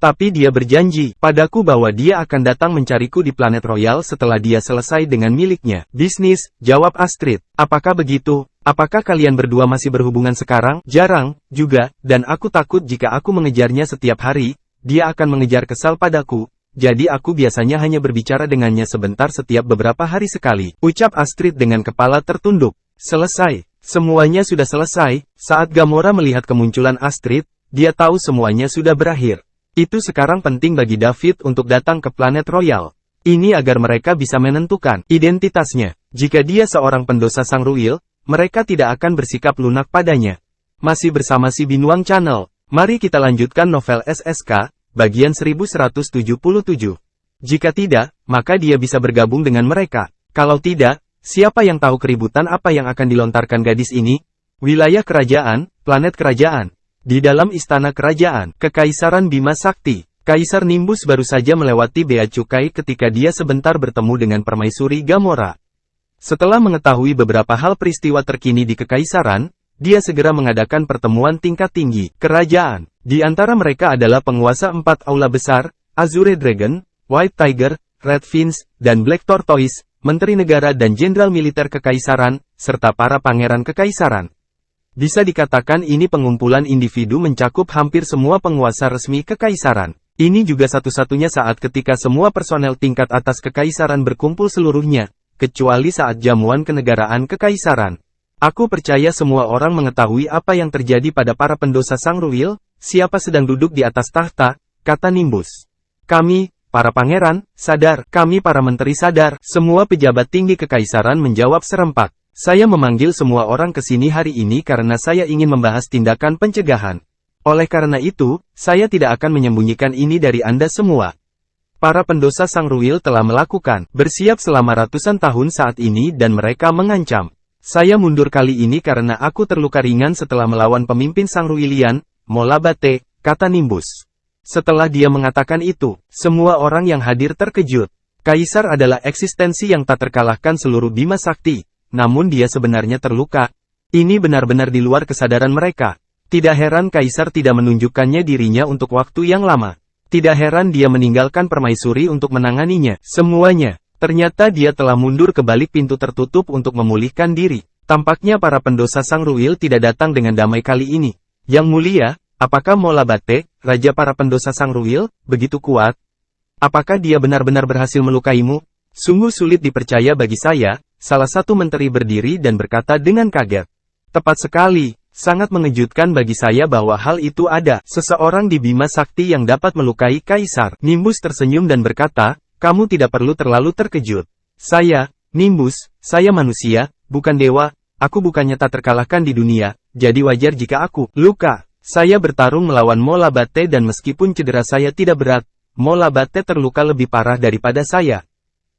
Tapi dia berjanji padaku bahwa dia akan datang mencariku di planet Royal setelah dia selesai dengan miliknya. Bisnis, jawab Astrid. Apakah begitu? Apakah kalian berdua masih berhubungan sekarang? Jarang, juga, dan aku takut jika aku mengejarnya setiap hari, dia akan mengejar kesal padaku. Jadi aku biasanya hanya berbicara dengannya sebentar setiap beberapa hari sekali. Ucap Astrid dengan kepala tertunduk. Selesai. Semuanya sudah selesai. Saat Gamora melihat kemunculan Astrid, dia tahu semuanya sudah berakhir. Itu sekarang penting bagi David untuk datang ke planet Royal. Ini agar mereka bisa menentukan identitasnya. Jika dia seorang pendosa Sangruil, mereka tidak akan bersikap lunak padanya. Masih bersama si Binuang Channel. Mari kita lanjutkan novel SSK, bagian 1177. Jika tidak, maka dia bisa bergabung dengan mereka. Kalau tidak, siapa yang tahu keributan apa yang akan dilontarkan gadis ini? Wilayah kerajaan, planet kerajaan. Di dalam istana kerajaan, Kekaisaran Bima Sakti, Kaisar Nimbus baru saja melewati bea cukai ketika dia sebentar bertemu dengan Permaisuri Gamora. Setelah mengetahui beberapa hal peristiwa terkini di Kekaisaran, dia segera mengadakan pertemuan tingkat tinggi kerajaan. Di antara mereka adalah penguasa 4 aula besar, Azure Dragon, White Tiger, Red Finch, dan Black Tortoise, menteri negara dan jenderal militer Kekaisaran, serta para pangeran Kekaisaran. Bisa dikatakan ini pengumpulan individu mencakup hampir semua penguasa resmi Kekaisaran. Ini juga satu-satunya saat ketika semua personel tingkat atas Kekaisaran berkumpul seluruhnya, kecuali saat jamuan kenegaraan Kekaisaran. Aku percaya semua orang mengetahui apa yang terjadi pada para pendosa Sangruil, siapa sedang duduk di atas tahta, kata Nimbus. Kami, para pangeran, sadar, kami para menteri sadar, semua pejabat tinggi Kekaisaran menjawab serempak. Saya memanggil semua orang ke sini hari ini karena saya ingin membahas tindakan pencegahan. Oleh karena itu, saya tidak akan menyembunyikan ini dari Anda semua. Para pendosa Sangruil telah melakukan bersiap selama ratusan tahun saat ini dan mereka mengancam. Saya mundur kali ini karena aku terluka ringan setelah melawan pemimpin Sangruilian, Molabate, kata Nimbus. Setelah dia mengatakan itu, semua orang yang hadir terkejut. Kaisar adalah eksistensi yang tak terkalahkan seluruh Bima Sakti, namun dia sebenarnya terluka. Ini benar-benar di luar kesadaran mereka. Tidak heran Kaisar tidak menunjukkannya dirinya untuk waktu yang lama. Tidak heran dia meninggalkan Permaisuri untuk menanganinya. Semuanya. Ternyata dia telah mundur ke balik pintu tertutup untuk memulihkan diri. Tampaknya para pendosa Sangruil tidak datang dengan damai kali ini. Yang mulia, apakah Molabate, raja para pendosa Sangruil, begitu kuat? Apakah dia benar-benar berhasil melukaimu? Sungguh sulit dipercaya bagi saya, salah satu menteri berdiri dan berkata dengan kaget. Tepat sekali. Sangat mengejutkan bagi saya bahwa hal itu ada. Seseorang di Bima Sakti yang dapat melukai Kaisar. Nimbus tersenyum dan berkata, kamu tidak perlu terlalu terkejut. Saya, Nimbus, saya manusia, bukan dewa, aku bukannya tak terkalahkan di dunia, jadi wajar jika aku luka. Saya bertarung melawan Molabate dan meskipun cedera saya tidak berat, Molabate terluka lebih parah daripada saya.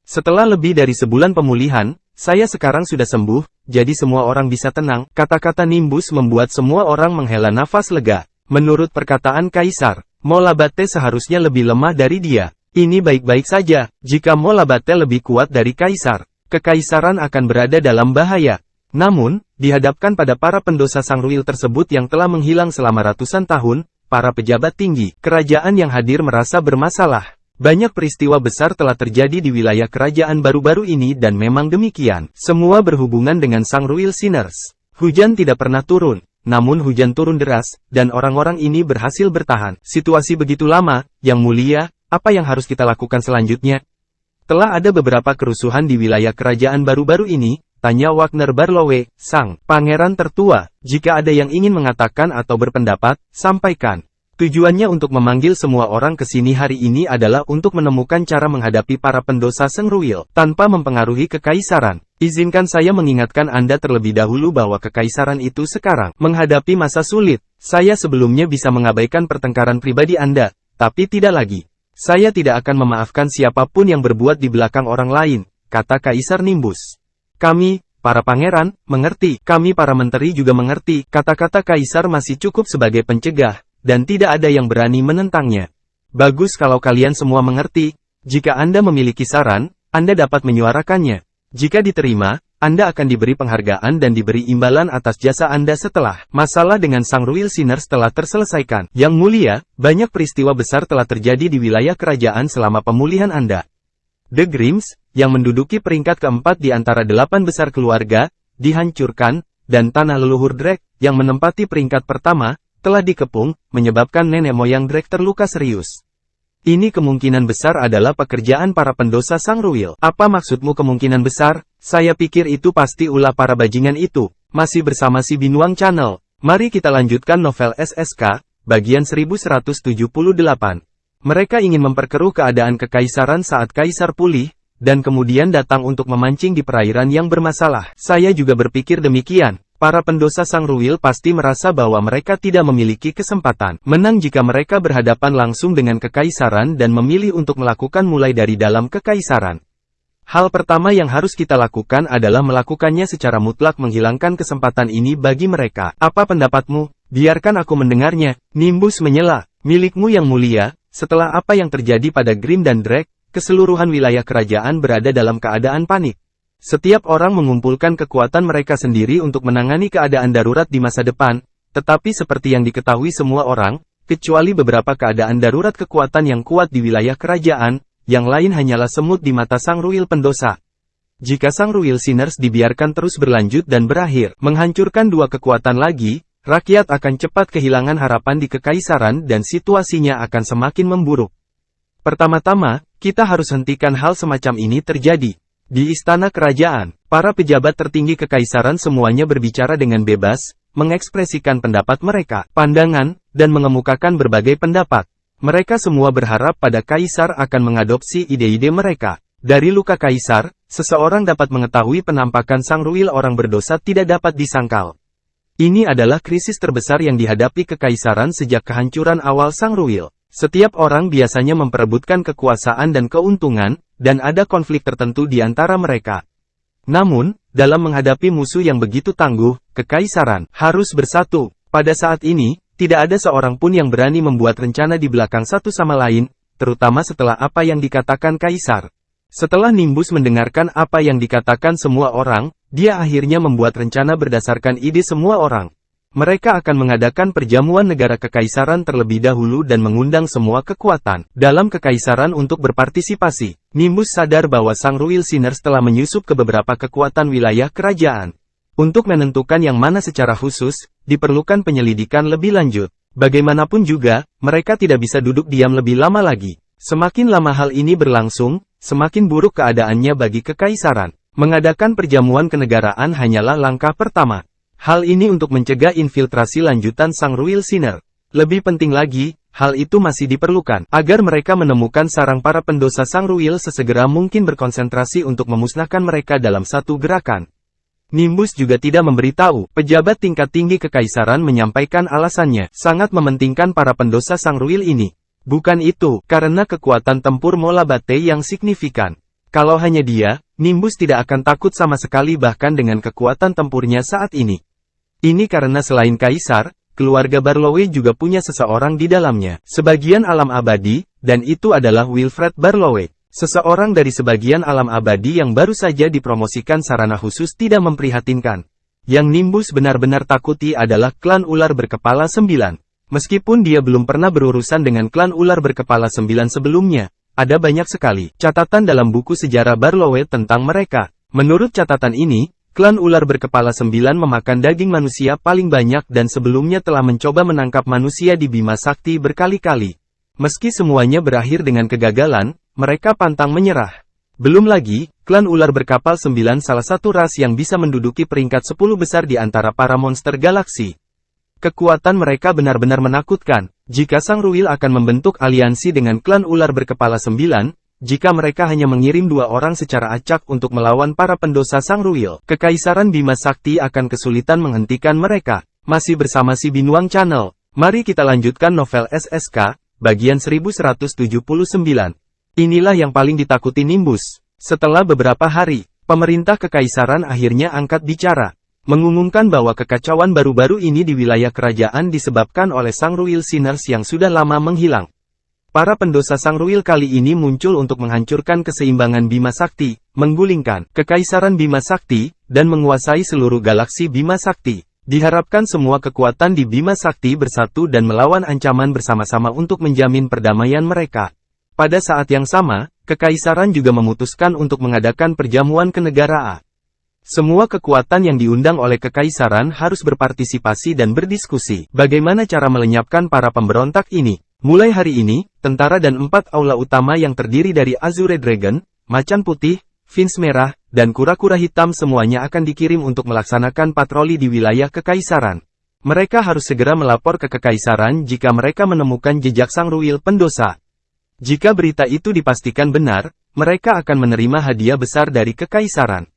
Setelah lebih dari sebulan pemulihan, saya sekarang sudah sembuh, jadi semua orang bisa tenang. Kata-kata Nimbus membuat semua orang menghela nafas lega. Menurut perkataan Kaisar, Molabate seharusnya lebih lemah dari dia. Ini baik-baik saja, jika Molabate lebih kuat dari Kaisar, Kekaisaran akan berada dalam bahaya. Namun, dihadapkan pada para pendosa Sangruil tersebut yang telah menghilang selama ratusan tahun, para pejabat tinggi kerajaan yang hadir merasa bermasalah. Banyak peristiwa besar telah terjadi di wilayah kerajaan baru-baru ini dan memang demikian. Semua berhubungan dengan Sangruil Sinners. Hujan tidak pernah turun, namun hujan turun deras, dan orang-orang ini berhasil bertahan. Situasi begitu lama, Yang Mulia, apa yang harus kita lakukan selanjutnya? Telah ada beberapa kerusuhan di wilayah kerajaan baru-baru ini, tanya Wagner Barlowe, sang pangeran tertua. Jika ada yang ingin mengatakan atau berpendapat, sampaikan. Tujuannya untuk memanggil semua orang ke sini hari ini adalah untuk menemukan cara menghadapi para pendosa Sangruil, tanpa mempengaruhi Kekaisaran. Izinkan saya mengingatkan Anda terlebih dahulu bahwa Kekaisaran itu sekarang menghadapi masa sulit. Saya sebelumnya bisa mengabaikan pertengkaran pribadi Anda, tapi tidak lagi. Saya tidak akan memaafkan siapapun yang berbuat di belakang orang lain, kata Kaisar Nimbus. Kami, para pangeran, mengerti. Kami para menteri juga mengerti. Kata-kata Kaisar masih cukup sebagai pencegah. Dan tidak ada yang berani menentangnya. Bagus kalau kalian semua mengerti. Jika Anda memiliki saran, Anda dapat menyuarakannya. Jika diterima, Anda akan diberi penghargaan dan diberi imbalan atas jasa Anda setelah masalah dengan Sangruil Sinners telah terselesaikan. Yang Mulia, banyak peristiwa besar telah terjadi di wilayah kerajaan selama pemulihan Anda. The Grimms, yang menduduki peringkat keempat di antara 8 besar keluarga, dihancurkan, dan tanah leluhur Drake, yang menempati peringkat pertama, telah dikepung, menyebabkan nenek moyang Drake terluka serius. Ini kemungkinan besar adalah pekerjaan para pendosa Sangruil. Apa maksudmu kemungkinan besar? Saya pikir itu pasti ulah para bajingan itu. Masih bersama si Binuang Channel. Mari kita lanjutkan novel SSK, bagian 1178. Mereka ingin memperkeruh keadaan Kekaisaran saat Kaisar pulih, dan kemudian datang untuk memancing di perairan yang bermasalah. Saya juga berpikir demikian. Para pendosa Sangruil pasti merasa bahwa mereka tidak memiliki kesempatan menang jika mereka berhadapan langsung dengan Kekaisaran dan memilih untuk melakukan mulai dari dalam Kekaisaran. Hal pertama yang harus kita lakukan adalah melakukannya secara mutlak menghilangkan kesempatan ini bagi mereka. Apa pendapatmu? Biarkan aku mendengarnya. Nimbus menyela. Milikmu Yang Mulia, setelah apa yang terjadi pada Grim dan Drake, keseluruhan wilayah kerajaan berada dalam keadaan panik. Setiap orang mengumpulkan kekuatan mereka sendiri untuk menangani keadaan darurat di masa depan, tetapi seperti yang diketahui semua orang, kecuali beberapa keadaan darurat kekuatan yang kuat di wilayah kerajaan, yang lain hanyalah semut di mata Sang Ruil pendosa. Jika Sang Ruil Sinners dibiarkan terus berlanjut dan berakhir menghancurkan dua kekuatan lagi, rakyat akan cepat kehilangan harapan di kekaisaran dan situasinya akan semakin memburuk. Pertama-tama, kita harus hentikan hal semacam ini terjadi. Di istana kerajaan, para pejabat tertinggi kekaisaran semuanya berbicara dengan bebas, mengekspresikan pendapat mereka, pandangan, dan mengemukakan berbagai pendapat. Mereka semua berharap pada kaisar akan mengadopsi ide-ide mereka. Dari luka kaisar, seseorang dapat mengetahui penampakan Sang Ruil orang berdosa tidak dapat disangkal. Ini adalah krisis terbesar yang dihadapi kekaisaran sejak kehancuran awal Sang Ruil. Setiap orang biasanya memperebutkan kekuasaan dan keuntungan, dan ada konflik tertentu di antara mereka. Namun, dalam menghadapi musuh yang begitu tangguh, kekaisaran harus bersatu. Pada saat ini, tidak ada seorang pun yang berani membuat rencana di belakang satu sama lain, terutama setelah apa yang dikatakan kaisar. Setelah Nimbus mendengarkan apa yang dikatakan semua orang, dia akhirnya membuat rencana berdasarkan ide semua orang. Mereka akan mengadakan perjamuan negara kekaisaran terlebih dahulu dan mengundang semua kekuatan dalam kekaisaran untuk berpartisipasi. Nimbus sadar bahwa Sang Ruil Sinners telah menyusup ke beberapa kekuatan wilayah kerajaan. Untuk menentukan yang mana secara khusus, diperlukan penyelidikan lebih lanjut. Bagaimanapun juga, mereka tidak bisa duduk diam lebih lama lagi. Semakin lama hal ini berlangsung, semakin buruk keadaannya bagi kekaisaran. Mengadakan perjamuan kenegaraan hanyalah langkah pertama. Hal ini untuk mencegah infiltrasi lanjutan Sang Ruil Sinner. Lebih penting lagi, hal itu masih diperlukan agar mereka menemukan sarang para pendosa Sang Ruil sesegera mungkin berkonsentrasi untuk memusnahkan mereka dalam satu gerakan. Nimbus juga tidak memberitahu, pejabat tingkat tinggi kekaisaran menyampaikan alasannya, sangat mementingkan para pendosa Sang Ruil ini. Bukan itu, karena kekuatan tempur Mola Bate yang signifikan. Kalau hanya dia, Nimbus tidak akan takut sama sekali bahkan dengan kekuatan tempurnya saat ini. Ini karena selain kaisar, keluarga Barlowe juga punya seseorang di dalamnya, sebagian alam abadi, dan itu adalah Wilfred Barlowe. Seseorang dari sebagian alam abadi yang baru saja dipromosikan sarana khusus tidak memprihatinkan. Yang Nimbus benar-benar takuti adalah klan ular berkepala 9. Meskipun dia belum pernah berurusan dengan klan ular berkepala 9 sebelumnya, ada banyak sekali catatan dalam buku sejarah Barlowe tentang mereka. Menurut catatan ini, klan ular berkepala 9 memakan daging manusia paling banyak dan sebelumnya telah mencoba menangkap manusia di Bima Sakti berkali-kali. Meski semuanya berakhir dengan kegagalan, mereka pantang menyerah. Belum lagi, klan ular berkapal 9 salah satu ras yang bisa menduduki peringkat 10 besar di antara para monster galaksi. Kekuatan mereka benar-benar menakutkan. Jika Sang Ruil akan membentuk aliansi dengan klan ular berkepala 9, jika mereka hanya mengirim 2 orang secara acak untuk melawan para pendosa Sang Ruil, Kekaisaran Bima Sakti akan kesulitan menghentikan mereka. Masih bersama si Binuang Channel, mari kita lanjutkan novel SSK, bagian 1179. Inilah yang paling ditakuti Nimbus. Setelah beberapa hari, pemerintah Kekaisaran akhirnya angkat bicara, mengumumkan bahwa kekacauan baru-baru ini di wilayah kerajaan disebabkan oleh Sang Ruil Sinners yang sudah lama menghilang. Para pendosa Sang Ruil kali ini muncul untuk menghancurkan keseimbangan Bima Sakti, menggulingkan Kekaisaran Bima Sakti, dan menguasai seluruh galaksi Bima Sakti. Diharapkan semua kekuatan di Bima Sakti bersatu dan melawan ancaman bersama-sama untuk menjamin perdamaian mereka. Pada saat yang sama, Kekaisaran juga memutuskan untuk mengadakan perjamuan kenegaraan. Semua kekuatan yang diundang oleh Kekaisaran harus berpartisipasi dan berdiskusi bagaimana cara melenyapkan para pemberontak ini. Mulai hari ini, tentara dan 4 aula utama yang terdiri dari Azure Dragon, Macan Putih, Fins Merah, dan kura-kura hitam semuanya akan dikirim untuk melaksanakan patroli di wilayah Kekaisaran. Mereka harus segera melapor ke Kekaisaran jika mereka menemukan jejak Sang Ruil pendosa. Jika berita itu dipastikan benar, mereka akan menerima hadiah besar dari Kekaisaran.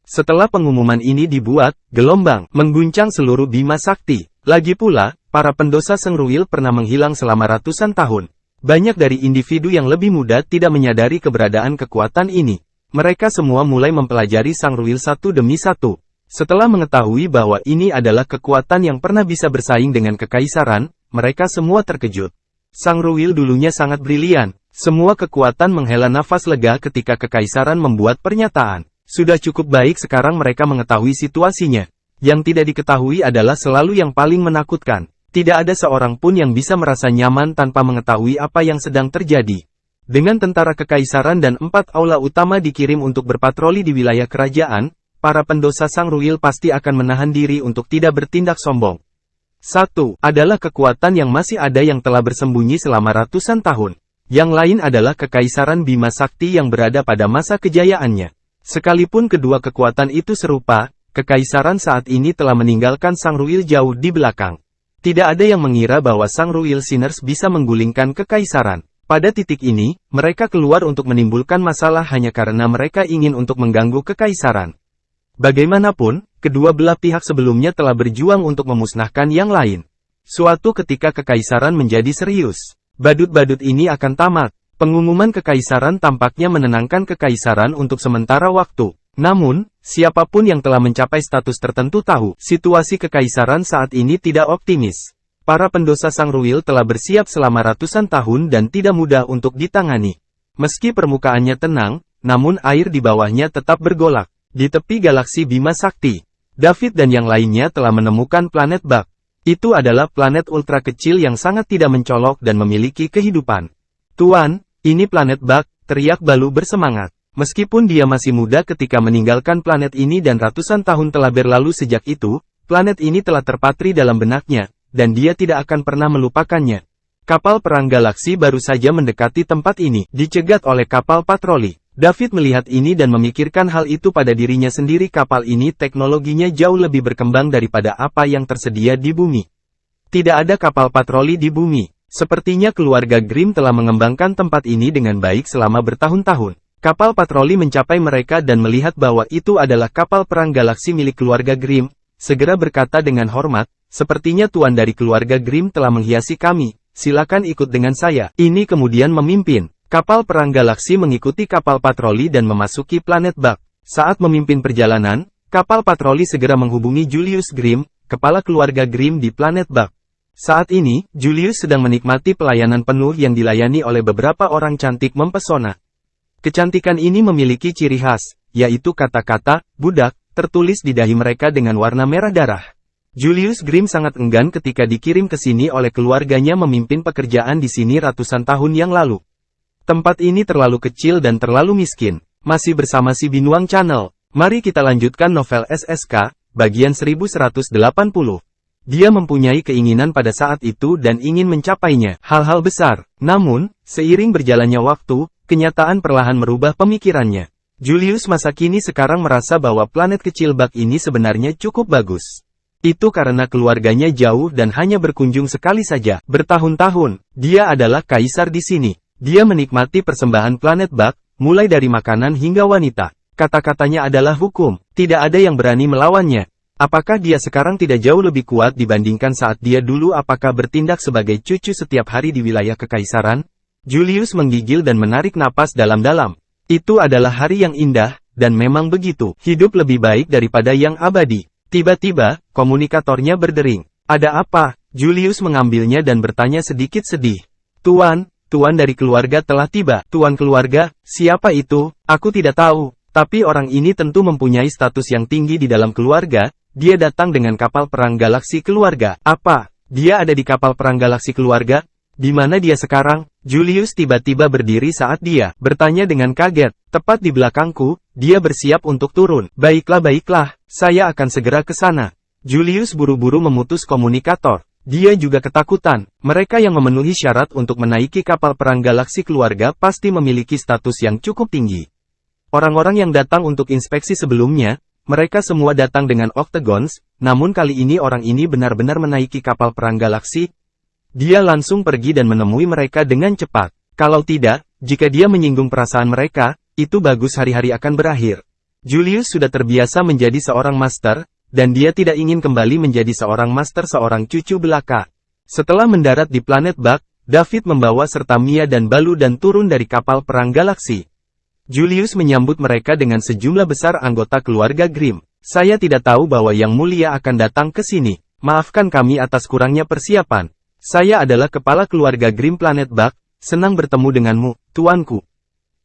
Setelah pengumuman ini dibuat, gelombang mengguncang seluruh Bima Sakti. Lagi pula, para pendosa Sang Ruil pernah menghilang selama ratusan tahun. Banyak dari individu yang lebih muda tidak menyadari keberadaan kekuatan ini. Mereka semua mulai mempelajari Sang Ruil satu demi satu. Setelah mengetahui bahwa ini adalah kekuatan yang pernah bisa bersaing dengan Kekaisaran, mereka semua terkejut. Sang Ruil dulunya sangat brilian. Semua kekuatan menghela nafas lega ketika Kekaisaran membuat pernyataan. Sudah cukup baik sekarang mereka mengetahui situasinya. Yang tidak diketahui adalah selalu yang paling menakutkan. Tidak ada seorang pun yang bisa merasa nyaman tanpa mengetahui apa yang sedang terjadi. Dengan tentara Kekaisaran dan 4 aula utama dikirim untuk berpatroli di wilayah kerajaan, para pendosa Sang Ruil pasti akan menahan diri untuk tidak bertindak sombong. Satu adalah kekuatan yang masih ada yang telah bersembunyi selama ratusan tahun. Yang lain adalah Kekaisaran Bima Sakti yang berada pada masa kejayaannya. Sekalipun kedua kekuatan itu serupa, Kekaisaran saat ini telah meninggalkan Sang Ruil jauh di belakang. Tidak ada yang mengira bahwa Sang Ruil Sinners bisa menggulingkan Kekaisaran. Pada titik ini, mereka keluar untuk menimbulkan masalah hanya karena mereka ingin untuk mengganggu Kekaisaran. Bagaimanapun, kedua belah pihak sebelumnya telah berjuang untuk memusnahkan yang lain. Suatu ketika Kekaisaran menjadi serius. Badut-badut ini akan tamat. Pengumuman Kekaisaran tampaknya menenangkan Kekaisaran untuk sementara waktu. Namun, siapapun yang telah mencapai status tertentu tahu, situasi Kekaisaran saat ini tidak optimis. Para pendosa Sang Ruil telah bersiap selama ratusan tahun dan tidak mudah untuk ditangani. Meski permukaannya tenang, namun air di bawahnya tetap bergolak. Di tepi galaksi Bima Sakti, David dan yang lainnya telah menemukan planet Bug. Itu adalah planet ultra kecil yang sangat tidak mencolok dan memiliki kehidupan. Tuan, ini planet Bug, teriak Balu bersemangat. Meskipun dia masih muda ketika meninggalkan planet ini dan ratusan tahun telah berlalu sejak itu, planet ini telah terpatri dalam benaknya, dan dia tidak akan pernah melupakannya. Kapal perang galaksi baru saja mendekati tempat ini, dicegat oleh kapal patroli. David melihat ini dan memikirkan hal itu pada dirinya sendiri. Kapal ini teknologinya jauh lebih berkembang daripada apa yang tersedia di bumi. Tidak ada kapal patroli di bumi. Sepertinya keluarga Grimm telah mengembangkan tempat ini dengan baik selama bertahun-tahun. Kapal patroli mencapai mereka dan melihat bahwa itu adalah kapal perang galaksi milik keluarga Grimm, segera berkata dengan hormat, "Sepertinya tuan dari keluarga Grimm telah menghiasi kami, silakan ikut dengan saya." Ini kemudian memimpin. Kapal perang galaksi mengikuti kapal patroli dan memasuki planet Bug. Saat memimpin perjalanan, kapal patroli segera menghubungi Julius Grimm, kepala keluarga Grimm di planet Bug. Saat ini, Julius sedang menikmati pelayanan penuh yang dilayani oleh beberapa orang cantik mempesona. Kecantikan ini memiliki ciri khas, yaitu kata-kata "budak" tertulis di dahi mereka dengan warna merah darah. Julius Grimm sangat enggan ketika dikirim ke sini oleh keluarganya memimpin pekerjaan di sini ratusan tahun yang lalu. Tempat ini terlalu kecil dan terlalu miskin. Masih bersama si Binuang Channel. Mari kita lanjutkan novel SSK, bagian 1180. Dia mempunyai keinginan pada saat itu dan ingin mencapainya, hal-hal besar. Namun, seiring berjalannya waktu, kenyataan perlahan merubah pemikirannya. Julius masa kini sekarang merasa bahwa planet kecil Bug ini sebenarnya cukup bagus. Itu karena keluarganya jauh dan hanya berkunjung sekali saja. Bertahun-tahun, dia adalah kaisar di sini. Dia menikmati persembahan planet Bug, mulai dari makanan hingga wanita. Kata-katanya adalah hukum, tidak ada yang berani melawannya. Apakah dia sekarang tidak jauh lebih kuat dibandingkan saat dia dulu? Apakah bertindak sebagai cucu setiap hari di wilayah kekaisaran? Julius menggigil dan menarik napas dalam-dalam. Itu adalah hari yang indah, dan memang begitu. Hidup lebih baik daripada yang abadi. Tiba-tiba, komunikatornya berdering. Ada apa? Julius mengambilnya dan bertanya sedikit sedih. Tuan dari keluarga telah tiba. Tuan keluarga, siapa itu? Aku tidak tahu. Tapi orang ini tentu mempunyai status yang tinggi di dalam keluarga. Dia datang dengan kapal perang galaksi keluarga. Apa? Dia ada di kapal perang galaksi keluarga? Di mana dia sekarang? Julius tiba-tiba berdiri saat dia bertanya dengan kaget. Tepat di belakangku, dia bersiap untuk turun. Baiklah, saya akan segera ke sana. Julius buru-buru memutus komunikator. Dia juga ketakutan. Mereka yang memenuhi syarat untuk menaiki kapal perang galaksi keluarga pasti memiliki status yang cukup tinggi. Orang-orang yang datang untuk inspeksi sebelumnya, mereka semua datang dengan Octagons, namun kali ini orang ini benar-benar menaiki kapal perang galaksi. Dia langsung pergi dan menemui mereka dengan cepat. Kalau tidak, jika dia menyinggung perasaan mereka, itu bagus hari-hari akan berakhir. Julius sudah terbiasa menjadi seorang master, dan dia tidak ingin kembali menjadi seorang master seorang cucu belaka. Setelah mendarat di planet Bug, David membawa serta Mia dan Balu dan turun dari kapal perang galaksi. Julius menyambut mereka dengan sejumlah besar anggota keluarga Grimm. Saya tidak tahu bahwa Yang Mulia akan datang ke sini. Maafkan kami atas kurangnya persiapan. Saya adalah kepala keluarga Grimm Planet Bug, senang bertemu denganmu, tuanku.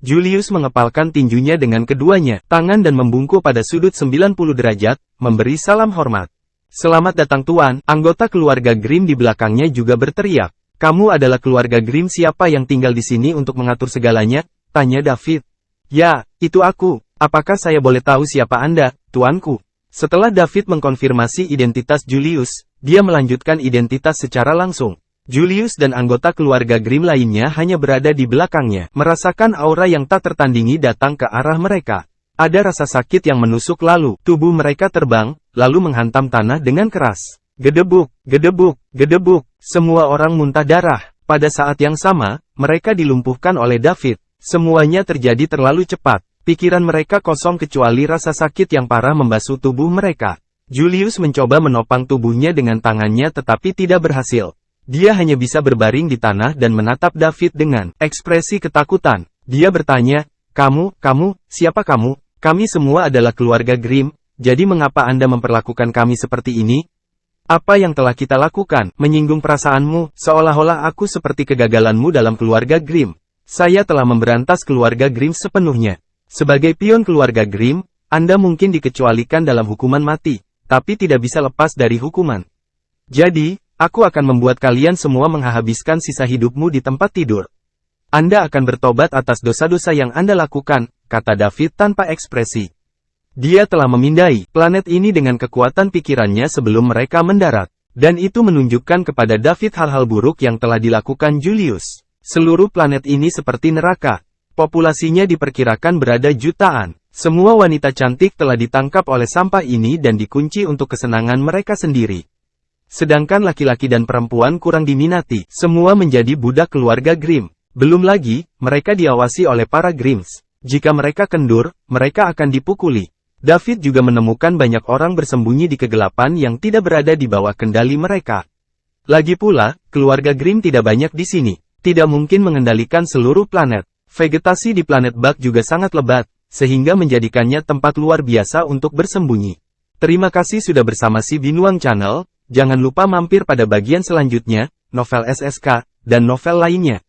Julius mengepalkan tinjunya dengan keduanya tangan dan membungkuk pada sudut 90 derajat, memberi salam hormat. Selamat datang tuan, anggota keluarga Grimm di belakangnya juga berteriak. Kamu adalah keluarga Grimm siapa yang tinggal di sini untuk mengatur segalanya? Tanya David. Ya, itu aku. Apakah saya boleh tahu siapa Anda, tuanku? Setelah David mengkonfirmasi identitas Julius, dia melanjutkan identitas secara langsung. Julius dan anggota keluarga Grimm lainnya hanya berada di belakangnya, merasakan aura yang tak tertandingi datang ke arah mereka. Ada rasa sakit yang menusuk lalu, tubuh mereka terbang, lalu menghantam tanah dengan keras. Gedebuk, gedebuk, gedebuk, semua orang muntah darah. Pada saat yang sama, mereka dilumpuhkan oleh David. Semuanya terjadi terlalu cepat. Pikiran mereka kosong kecuali rasa sakit yang parah membasuh tubuh mereka. Julius mencoba menopang tubuhnya dengan tangannya tetapi tidak berhasil. Dia hanya bisa berbaring di tanah dan menatap David dengan ekspresi ketakutan. Dia bertanya, kamu, siapa kamu? Kami semua adalah keluarga Grimm, jadi mengapa Anda memperlakukan kami seperti ini? Apa yang telah kita lakukan, menyinggung perasaanmu, seolah-olah aku seperti kegagalanmu dalam keluarga Grimm. Saya telah memberantas keluarga Grimm sepenuhnya. Sebagai pion keluarga Grimm, Anda mungkin dikecualikan dalam hukuman mati, tapi tidak bisa lepas dari hukuman. Jadi, aku akan membuat kalian semua menghabiskan sisa hidupmu di tempat tidur. Anda akan bertobat atas dosa-dosa yang Anda lakukan, kata David tanpa ekspresi. Dia telah memindai planet ini dengan kekuatan pikirannya sebelum mereka mendarat. Dan itu menunjukkan kepada David hal-hal buruk yang telah dilakukan Julius. Seluruh planet ini seperti neraka. Populasinya diperkirakan berada jutaan. Semua wanita cantik telah ditangkap oleh sampah ini dan dikunci untuk kesenangan mereka sendiri. Sedangkan laki-laki dan perempuan kurang diminati, semua menjadi budak keluarga Grimm. Belum lagi, mereka diawasi oleh para Grimms. Jika mereka kendur, mereka akan dipukuli. David juga menemukan banyak orang bersembunyi di kegelapan yang tidak berada di bawah kendali mereka. Lagi pula, keluarga Grimm tidak banyak di sini. Tidak mungkin mengendalikan seluruh planet. Vegetasi di planet Bug juga sangat lebat, sehingga menjadikannya tempat luar biasa untuk bersembunyi. Terima kasih sudah bersama si Binuang Channel, jangan lupa mampir pada bagian selanjutnya, novel SSK, dan novel lainnya.